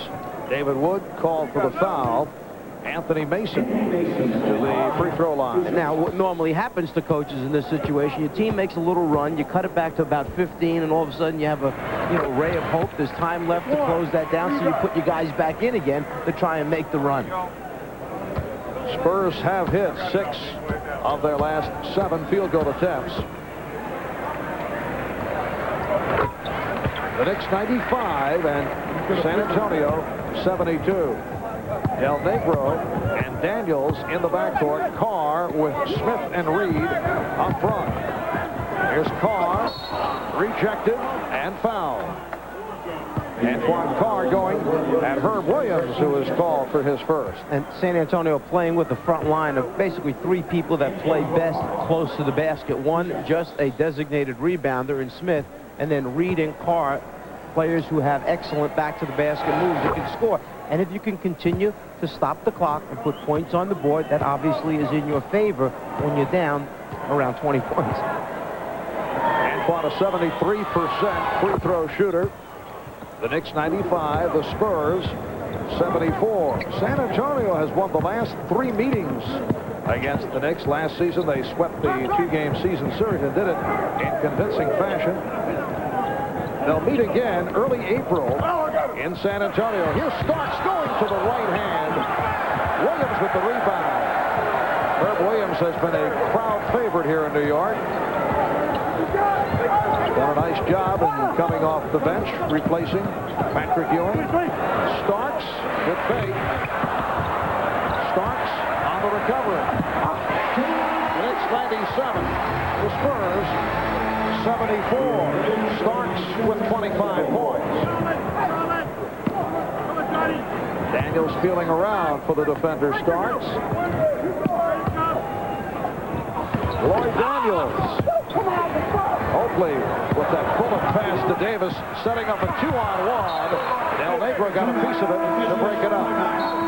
David Wood called for the foul. Anthony Mason to the free throw line. Now, what normally happens to coaches in this situation, your team makes a little run, you cut it back to about 15, and all of a sudden you have a ray of hope. There's time left to close that down, so you put your guys back in again to try and make the run. Spurs have hit 6 of their last 7 field goal attempts. The Knicks 95 and San Antonio 72. Del Negro and Daniels in the backcourt. Carr with Smith and Reed up front. Here's Carr, rejected and fouled. Antoine Carr going at Herb Williams, who is called for his first. And San Antonio playing with the front line of basically 3 people that play best close to the basket. One, just a designated rebounder in Smith, and then Reed and Carr, players who have excellent back-to-the-basket moves that can score. And if you can continue to stop the clock and put points on the board, that obviously is in your favor when you're down around 20 points. Antoine, a 73% free throw shooter. The Knicks 95, the Spurs 74. San Antonio has won the last 3 meetings against the Knicks. Last season they swept the 2-game season series and did it in convincing fashion. They'll meet again early April in San Antonio. Here's Starks going to the right hand. Williams with the rebound. Herb Williams has been a crowd favorite here in New York. Done a nice job in coming off the bench, replacing Patrick Ewing. Starks with fake. Starks on the recovery. The Knicks 97. The Spurs 74. Starks with 25 points. Daniels feeling around for the defender Starks. Lloyd Daniels. Oakley with that bullet pass to Davis, setting up a 2-on-1. Del Negro got a piece of it to break it up.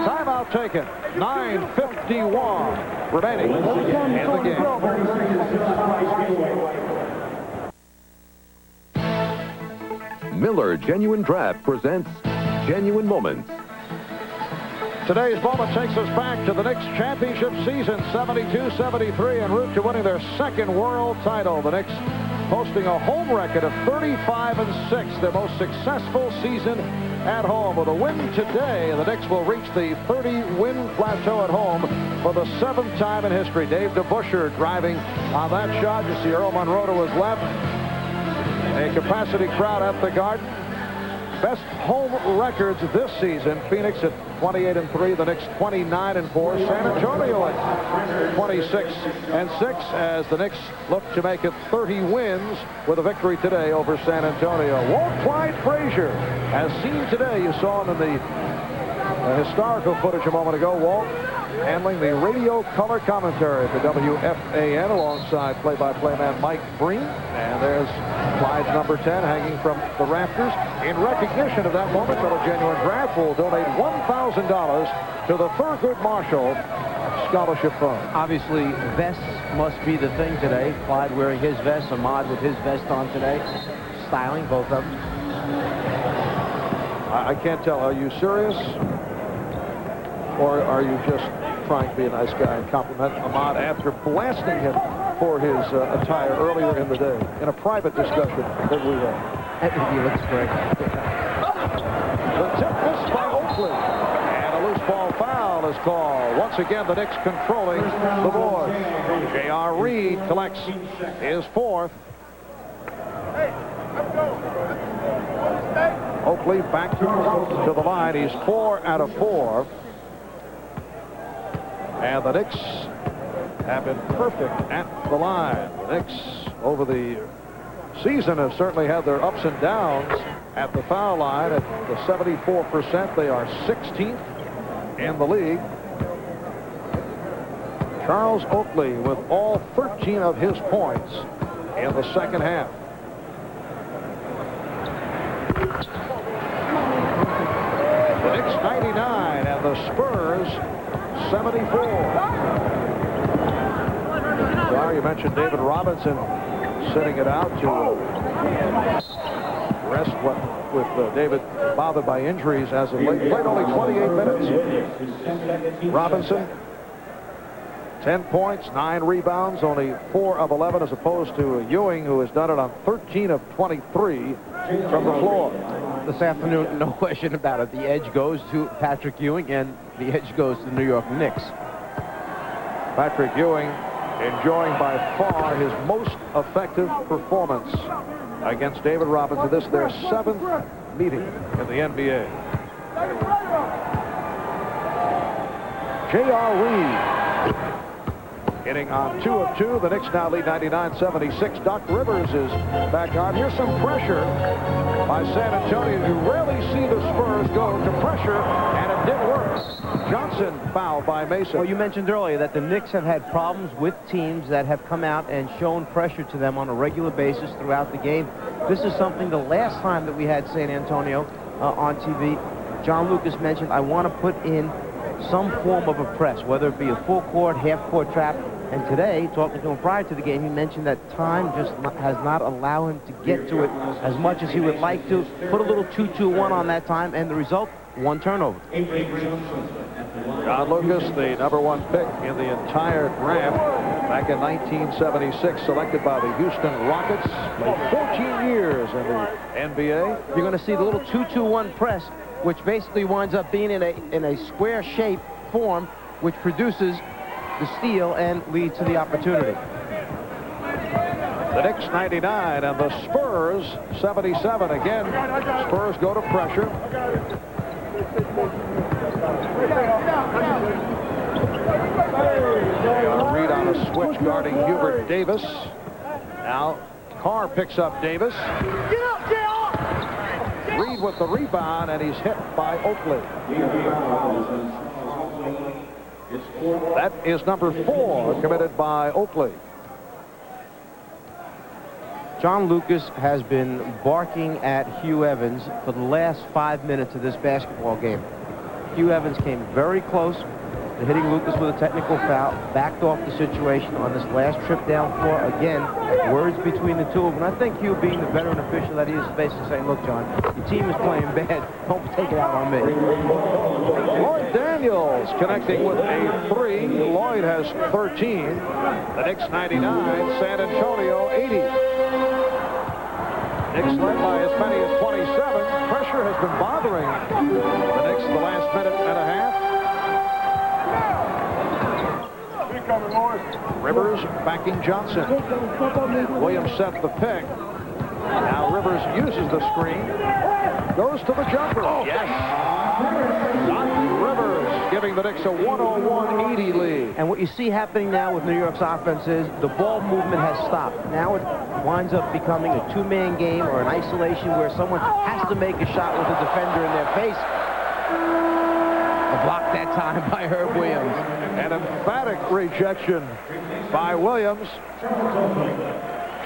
Timeout taken. 9:51 remaining in the game. Miller Genuine Draft presents Genuine Moments. Today's moment takes us back to the Knicks championship season, 72-73, en route to winning their 2nd world title. The Knicks posting a home record of 35-6, their most successful season at home. With a win today, the Knicks will reach the 30-win plateau at home for the 7th time in history. Dave DeBusschere driving on that shot. You see Earl Monroe to his left. A capacity crowd at the Garden. Best home records this season. Phoenix at 28-3, the Knicks 29-4, San Antonio at 26-6 as the Knicks look to make it 30 wins with a victory today over San Antonio. Walt Clyde Frazier, as seen today, you saw him in the historical footage a moment ago. Walt handling the radio color commentary for WFAN alongside play-by-play man Mike Breen. And there's Clyde's number 10 hanging from the rafters. In recognition of that moment, Miller Genuine Draft will donate $1,000 to the Thurgood Marshall Scholarship Fund. Obviously, vests must be the thing today. Clyde wearing his vest, Ahmad with his vest on today. Styling, both of them. I can't tell. Are you serious? Or are you just trying to be a nice guy and compliment Ahmad after blasting him for his attire earlier in the day in a private discussion that we had? He looks great. The tip missed by Oakley. And a loose ball foul is called. Once again, the Knicks controlling the board. J.R. Reed collects his 4th. Oakley back to the line. He's 4 out of 4. And the Knicks have been perfect at the line. The Knicks over the season have certainly had their ups and downs at the foul line. At the 74%, they are 16th in the league. Charles Oakley with all 13 of his points in the second half. The Knicks 99 and the Spurs 74. Sorry, you mentioned David Robinson sitting it out to rest with David bothered by injuries as of late. Played only 28 minutes. Robinson, 10 points, 9 rebounds, only 4 of 11 as opposed to Ewing, who has done it on 13 of 23 from the floor. This afternoon, no question about it. The edge goes to Patrick Ewing, and the edge goes to the New York Knicks. Patrick Ewing enjoying by far his most effective performance against David Robinson. This is their 7th meeting in the NBA. J.R. Reed hitting on 2 of 2. The Knicks now lead 99-76. Doc Rivers is back on. Here's some pressure by San Antonio. You rarely see the Spurs go to pressure, and it did work. Johnson fouled by Mason. Well, you mentioned earlier that the Knicks have had problems with teams that have come out and shown pressure to them on a regular basis throughout the game. This is something the last time that we had San Antonio on TV, John Lucas mentioned, I want to put in some form of a press, whether it be a full court, half court trap. And today, talking to him prior to the game, he mentioned that time just has not allowed him to get to it as much as he would like to. Put a little 2-2-1 on that time, and the result, 1 turnover. John Lucas, the #1 pick in the entire draft back in 1976, selected by the Houston Rockets. Played 14 years in the NBA. You're going to see the little 2-2-1 press, which basically winds up being in a square shape form, which produces the steal and leads to the opportunity. The Knicks 99 and the Spurs 77. Again, Spurs go to pressure. Reed on a switch guarding Hubert Davis. Now Carr picks up Davis. Reed with the rebound, and he's hit by Oakley. That is number 4 committed by Oakley. John Lucas has been barking at Hugh Evans for the last 5 minutes of this basketball game. Hugh Evans came very close to hitting Lucas with a technical foul, backed off the situation on this last trip down floor. Again, words between the two of them. I think Hugh, being the veteran official that he is, basically saying, look, John, your team is playing bad. Don't take it out on me. Lloyd Daniels connecting with a 3. Lloyd has 13. The Knicks 99, San Antonio 80. Knicks led by as many as 27. Pressure has been bothering the Knicks the last minute and a half. Rivers backing Johnson. Williams set the pick. Now Rivers uses the screen. Goes to the jumper. Yes. Doc Rivers giving the Knicks a 101-80 lead. And what you see happening now with New York's offense is the ball movement has stopped. Now it winds up becoming a 2-man game or an isolation where someone has to make a shot with a defender in their face. A block that time by Herb Williams. An emphatic rejection by Williams.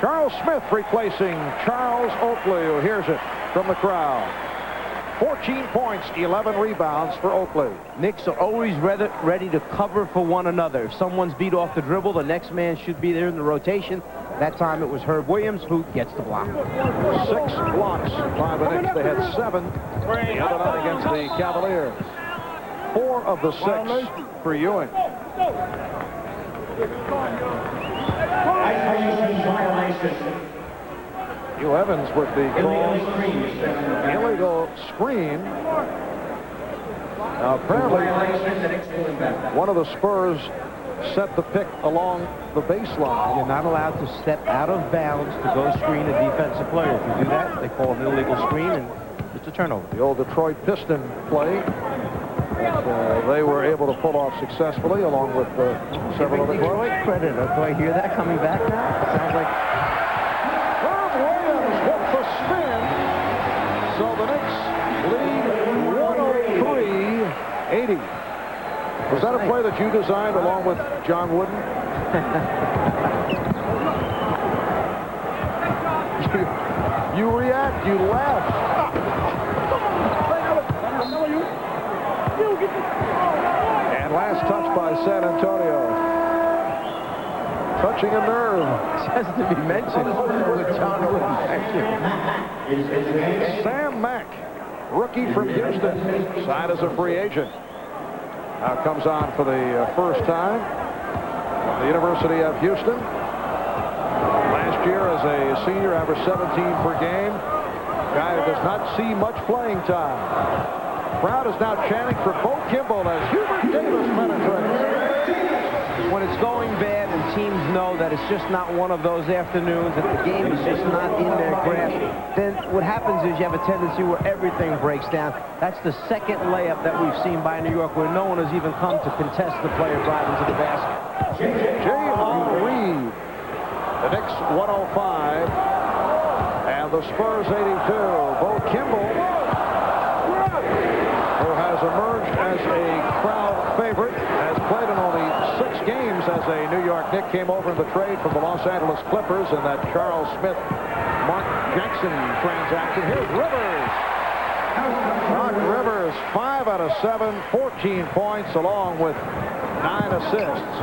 Charles Smith replacing Charles Oakley, who hears it from the crowd. 14 points, 11 rebounds for Oakley. Knicks are always ready to cover for one another. If someone's beat off the dribble, the next man should be there in the rotation. That time it was Herb Williams who gets the block. 6 blocks by the Knicks. They had 7 the other night against the Cavaliers. 4 of the 6 for Ewing. Hugh Evans with the call. Illegal screen. Now apparently one of the Spurs set the pick along the baseline. You're not allowed to step out of bounds to go screen a defensive player. If you do that, they call an illegal screen, and it's a turnover. The old Detroit Piston play. They were able to pull off successfully along with several other Detroit credit. Do I hear that coming back now? Sounds like Herb Williams with the spin. So the Knicks lead 103-80. Was that a play that you designed along with John Wooden? You react, you laugh. And last touch by San Antonio. Touching a nerve. Has to be mentioned with John Wooden. Sam Mack, rookie from Houston, signed as a free agent. Now comes on for the first time from the University of Houston. Last year as a senior, averaged 17 per game. Guy who does not see much playing time. Crowd is now chanting for Bo Kimball as Hubert Davis penetrates. When it's going bad and teams know that it's just not one of those afternoons, that the game is just not in their grasp, then what happens is you have a tendency where everything breaks down. That's the second layup that we've seen by New York where no one has even come to contest the player driving to the basket. J.R. Reed. The Knicks 105 and the Spurs 82. Bo Kimball, who has emerged as a crowd favorite, has played in only 6 games as a New York Knick, came over in the trade from the Los Angeles Clippers in that Charles Smith, Mark Jackson transaction. Here's Rivers. Doc Rivers, 5 out of 7, 14 points, along with 9 assists.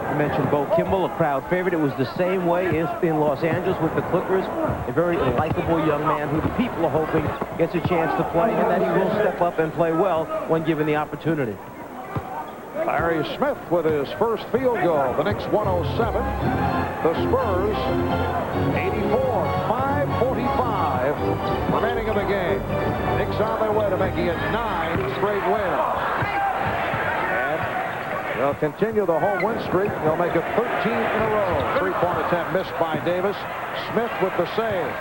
You mentioned Bo Kimball, a crowd favorite. It was the same way in Los Angeles with the Clippers. A very likable young man who the people are hoping gets a chance to play, and that he will step up and play well when given the opportunity. Larry Smith with his first field goal. The Knicks 107. The Spurs 84. 5:45 remaining in the game. Knicks on their way to making it 9 straight wins. And they'll continue the home win streak. They'll make it 13 in a row. 3-point attempt missed by Davis. Smith with the save.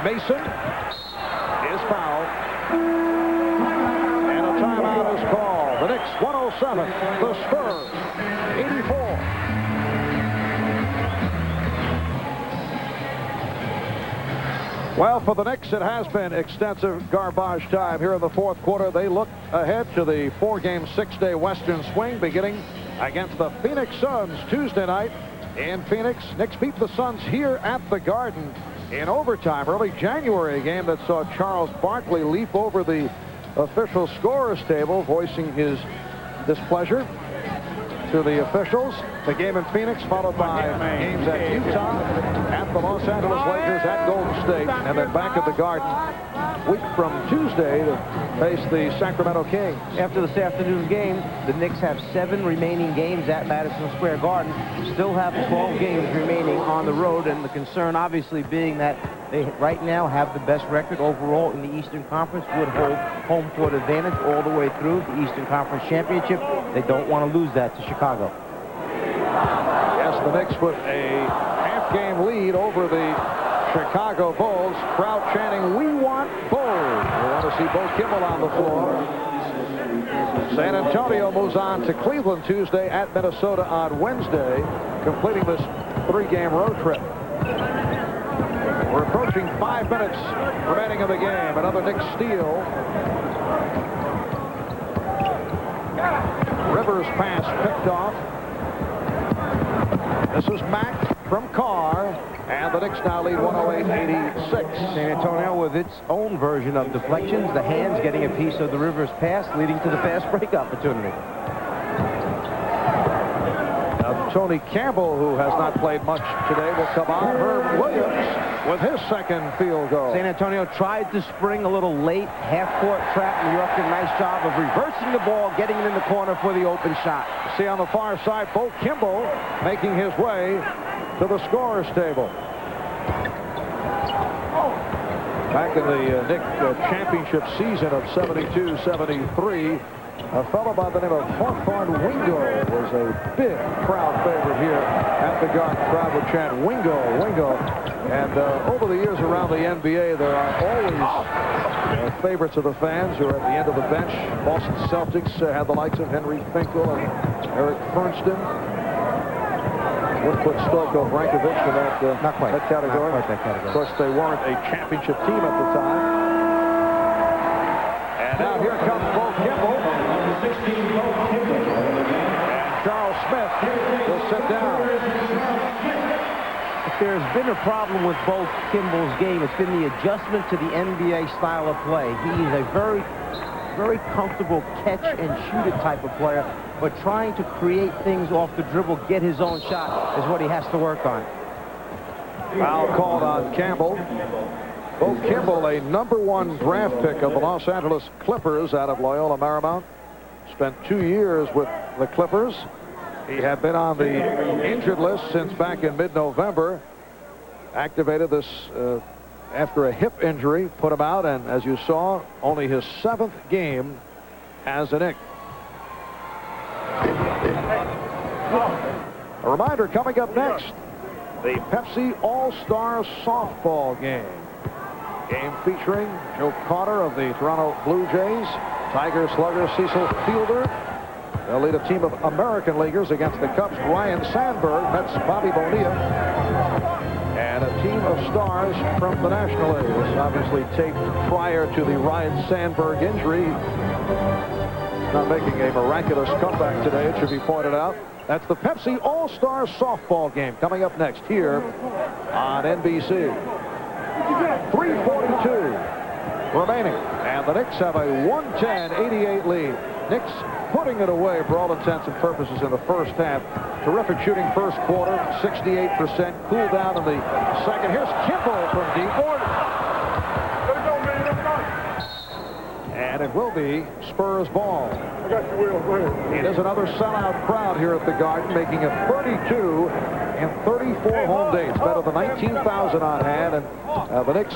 Mason is fouled. And a timeout is called. The Knicks 107. The Spurs 84. Well, for the Knicks, it has been extensive garbage time here in the fourth quarter. They look ahead to the 4-game, 6-day Western swing beginning against the Phoenix Suns Tuesday night in Phoenix. Knicks beat the Suns here at the Garden in overtime. Early January, a game that saw Charles Barkley leap over the official scorer's table, voicing his displeasure to the officials. The game in Phoenix followed by games at Utah, at the Los Angeles Lakers, at Golden State, and then back at the Garden week from Tuesday to face the Sacramento Kings. After this afternoon's game, the Knicks have 7 remaining games at Madison Square Garden. Still have 12 games remaining on the road, and the concern obviously being that they right now have the best record overall in the Eastern Conference, would hold home court advantage all the way through the Eastern Conference Championship. They don't want to lose that to Chicago. Yes, the Knicks with a half-game lead over the Chicago Bulls. Crowd chanting, "We want Bulls." We want to see Bo Kimball on the floor. San Antonio moves on to Cleveland Tuesday, at Minnesota on Wednesday, completing this 3-game road trip. We're approaching 5 minutes remaining in the game. Another Knicks steal. Rivers pass picked off. This is Mack from Carr, and the Knicks now lead 108-86. San Antonio with its own version of deflections. The hands getting a piece of the Rivers pass, leading to the fast break opportunity. Tony Campbell, who has not played much today, will come on. Herb Williams with his second field goal. San Antonio tried to spring a little late, half-court trap. New York did a nice job of reversing the ball, getting it in the corner for the open shot. See on the far side, Bo Kimball making his way to the scorer's table. Back in the Knick championship season of 72-73, a fellow by the name of Hawthorne Wingo was a big crowd favorite here at the Garden. Crowd would chant, "Wingo, Wingo." And over the years around the NBA, there are always favorites of the fans who are at the end of the bench. Boston Celtics had the likes of Henry Finkel and Eric Fernston. Would put Stojko Brankovic in that category. Not quite that category. Of course, they weren't a championship team at the time. And now here comes Bo Kimball. And Charles Smith will sit down. If there's been a problem with Bo Kimball's game, it's been the adjustment to the NBA style of play. He is a very, very comfortable catch and shoot it type of player, but trying to create things off the dribble, get his own shot, is what he has to work on. Foul called on Campbell. Bo Kimball, a #1 draft pick of the Los Angeles Clippers out of Loyola Marymount. Spent 2 years with the Clippers. He had been on the injured list since back in mid-November. Activated this after a hip injury, put him out, and as you saw, only his 7th game as a Knick. A reminder coming up next, the Pepsi All-Star Softball Game. Game featuring Joe Carter of the Toronto Blue Jays, Tiger slugger Cecil Fielder, They'll lead a team of American leaguers against the Cubs. Ryan Sandberg, Mets Bobby Bonilla, and a team of stars from the National League. This obviously taped prior to the Ryan Sandberg injury. Not making a miraculous comeback today, it should be pointed out. That's the Pepsi All-Star softball game coming up next here on NBC. 3:42 remaining, and the Knicks have a 110-88 lead. Knicks putting it away for all intents and purposes in the first half. Terrific shooting first quarter, 68%. Cool down in the second. Here's Kimball from deep. And it will be Spurs ball. I got you, Will. Go ahead. It is another sellout crowd here at the Garden, making it 32 in 34 home days. Better than 19,000 on hand. And the Knicks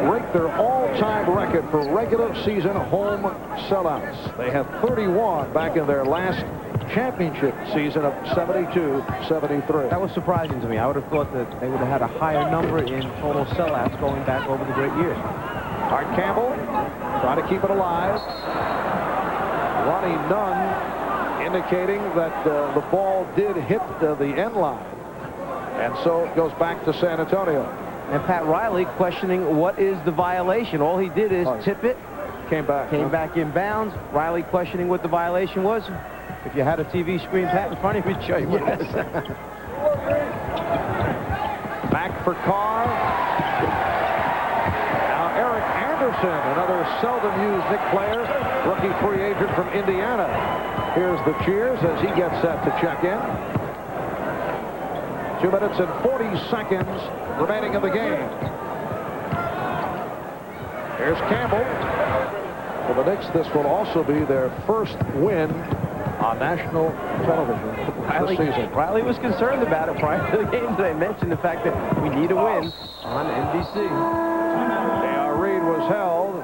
break their all-time record for regular season home sellouts. They had 31 back in their last championship season of 72-73. That was surprising to me. I would have thought that they would have had a higher number in total sellouts going back over the great years. Art Campbell trying to keep it alive. Ronnie Nunn indicating that the ball did hit the end line. And so it goes back to San Antonio. And Pat Riley questioning what is the violation. All he did is tip it. Came back in bounds. Riley questioning what the violation was. If you had a TV screen, Pat, in front of you, show you what it is. Back for Carr. Now Eric Anderson, another seldom used Knick player, rookie free agent from Indiana. Here's the cheers as he gets set to check in. 2 minutes and 40 seconds remaining in the game. Here's Campbell. For the Knicks, this will also be their first win on national television this season. Riley was concerned about it prior to the game today. Mentioned the fact that we need a win on NBC. J.R. Reed was held.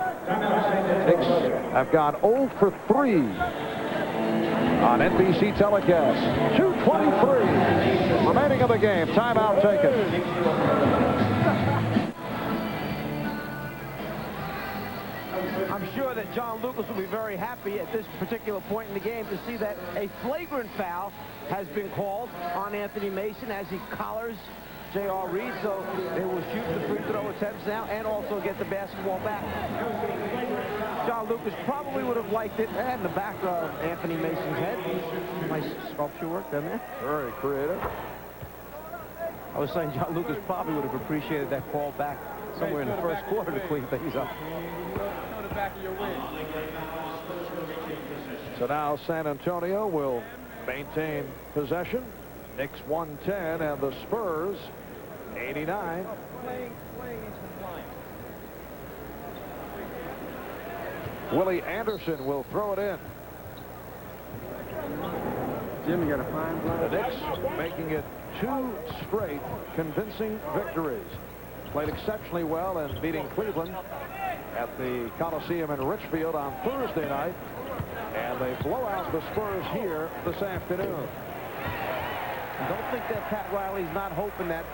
Knicks have gone 0 for 3 on NBC telecast. 2:23 remaining in the game. Timeout taken. I'm sure that John Lucas will be very happy at this particular point in the game to see that a flagrant foul has been called on Anthony Mason as he collars J.R. Reed. So they will shoot the free throw attempts now and also get the basketball back. John Lucas probably would have liked it. And the back of Anthony Mason's head. Nice sculpture work done there. Very creative. I was saying John Lucas probably would have appreciated that call back somewhere in the first quarter to clean things up. So now San Antonio will maintain possession. Knicks 110 and the Spurs 89. Willie Anderson will throw it in. Jim, you got a fine blood. The Knicks making it 2 straight convincing victories. Played exceptionally well and beating Cleveland at the Coliseum in Richfield on Thursday night. And they blow out the Spurs here this afternoon. I don't think that Pat Riley's not hoping that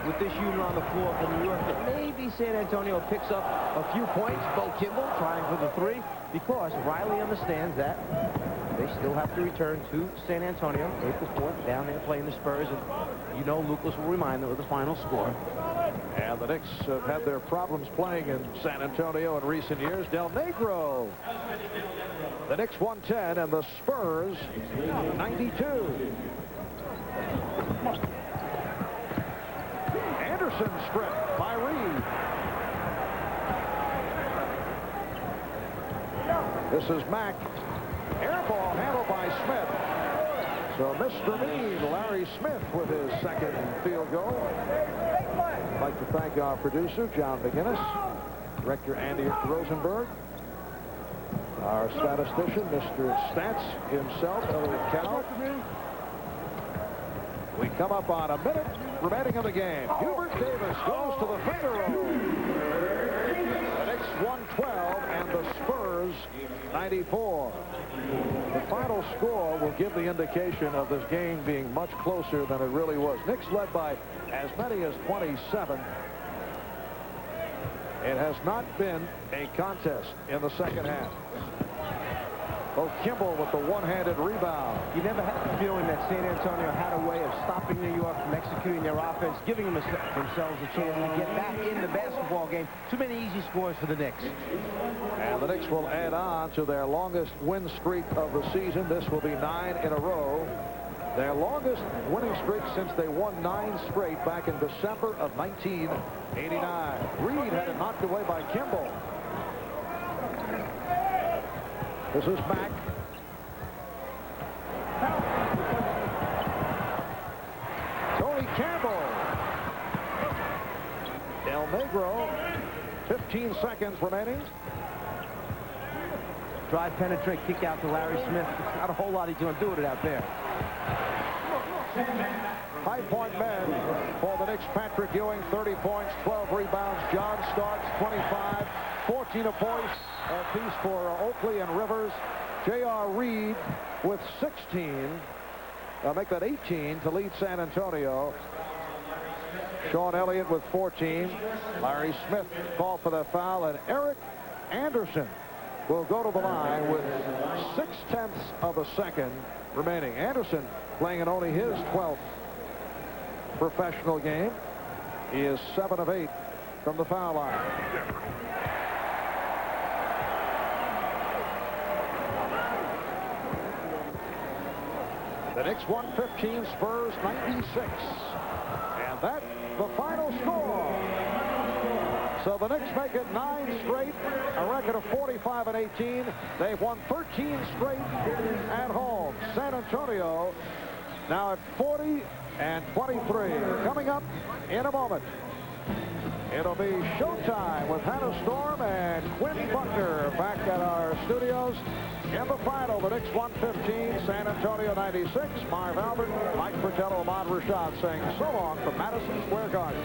with this unit on the floor for New York that maybe San Antonio picks up a few points. Bo Kimball trying for the 3 because Riley understands that they still have to return to San Antonio April 4th down there playing the Spurs, and you know Lucas will remind them of the final score. And the Knicks have had their problems playing in San Antonio in recent years. Del Negro. The Knicks 110 and the Spurs 92. Anderson stripped by Reed. This is Mack. Air ball handled by Smith. So Mr. Mead, Larry Smith, with his second field goal. I'd like to thank our producer, John McGinnis, director Andy Rosenberg, our statistician, Mr. Stats himself, Elliot Cow. We come up on a minute remaining in the game. Hubert Davis goes to the finger roll. The Knicks 112 and the Spurs 94. The final score will give the indication of this game being much closer than it really was. Knicks led by as many as 27. It has not been a contest in the second half. Oh, Kimball with the one-handed rebound. You never had the feeling that San Antonio had a way of stopping New York from executing their offense, giving themselves a chance to get back in the basketball game. Too many easy scores for the Knicks. And the Knicks will add on to their longest win streak of the season. This will be 9 in a row. Their longest winning streak since they won 9 straight back in December of 1989. Reed had it knocked away by Kimball. This is Mack. Tony Campbell. El Negro. 15 seconds remaining. Drive, penetrate, kick out to Larry Smith. Not a whole lot he's going to do with it out there. High point men for the Knicks. Patrick Ewing, 30 points, 12 rebounds. John Starks, 25, 14 apiece. A piece for Oakley and Rivers. J.R. Reed with 16. Make that 18 to lead San Antonio. Sean Elliott with 14. Larry Smith called for the foul, and Eric Anderson will go to the line with 0.6 of a second remaining. Anderson playing in only his 12th professional game. He is 7 of 8 from the foul line. The Knicks 115, Spurs 96. And that's the final score. So the Knicks make it 9 straight, a record of 45 and 18. They've won 13 straight at home. San Antonio now at 40 and 23. Coming up in a moment, it'll be Showtime with Hannah Storm and Quinn Buckner back at our studios. In the final, the Knicks 115, San Antonio 96. Marv Albert, Mike Fratello, Ahmad Rashad saying so long from Madison Square Garden.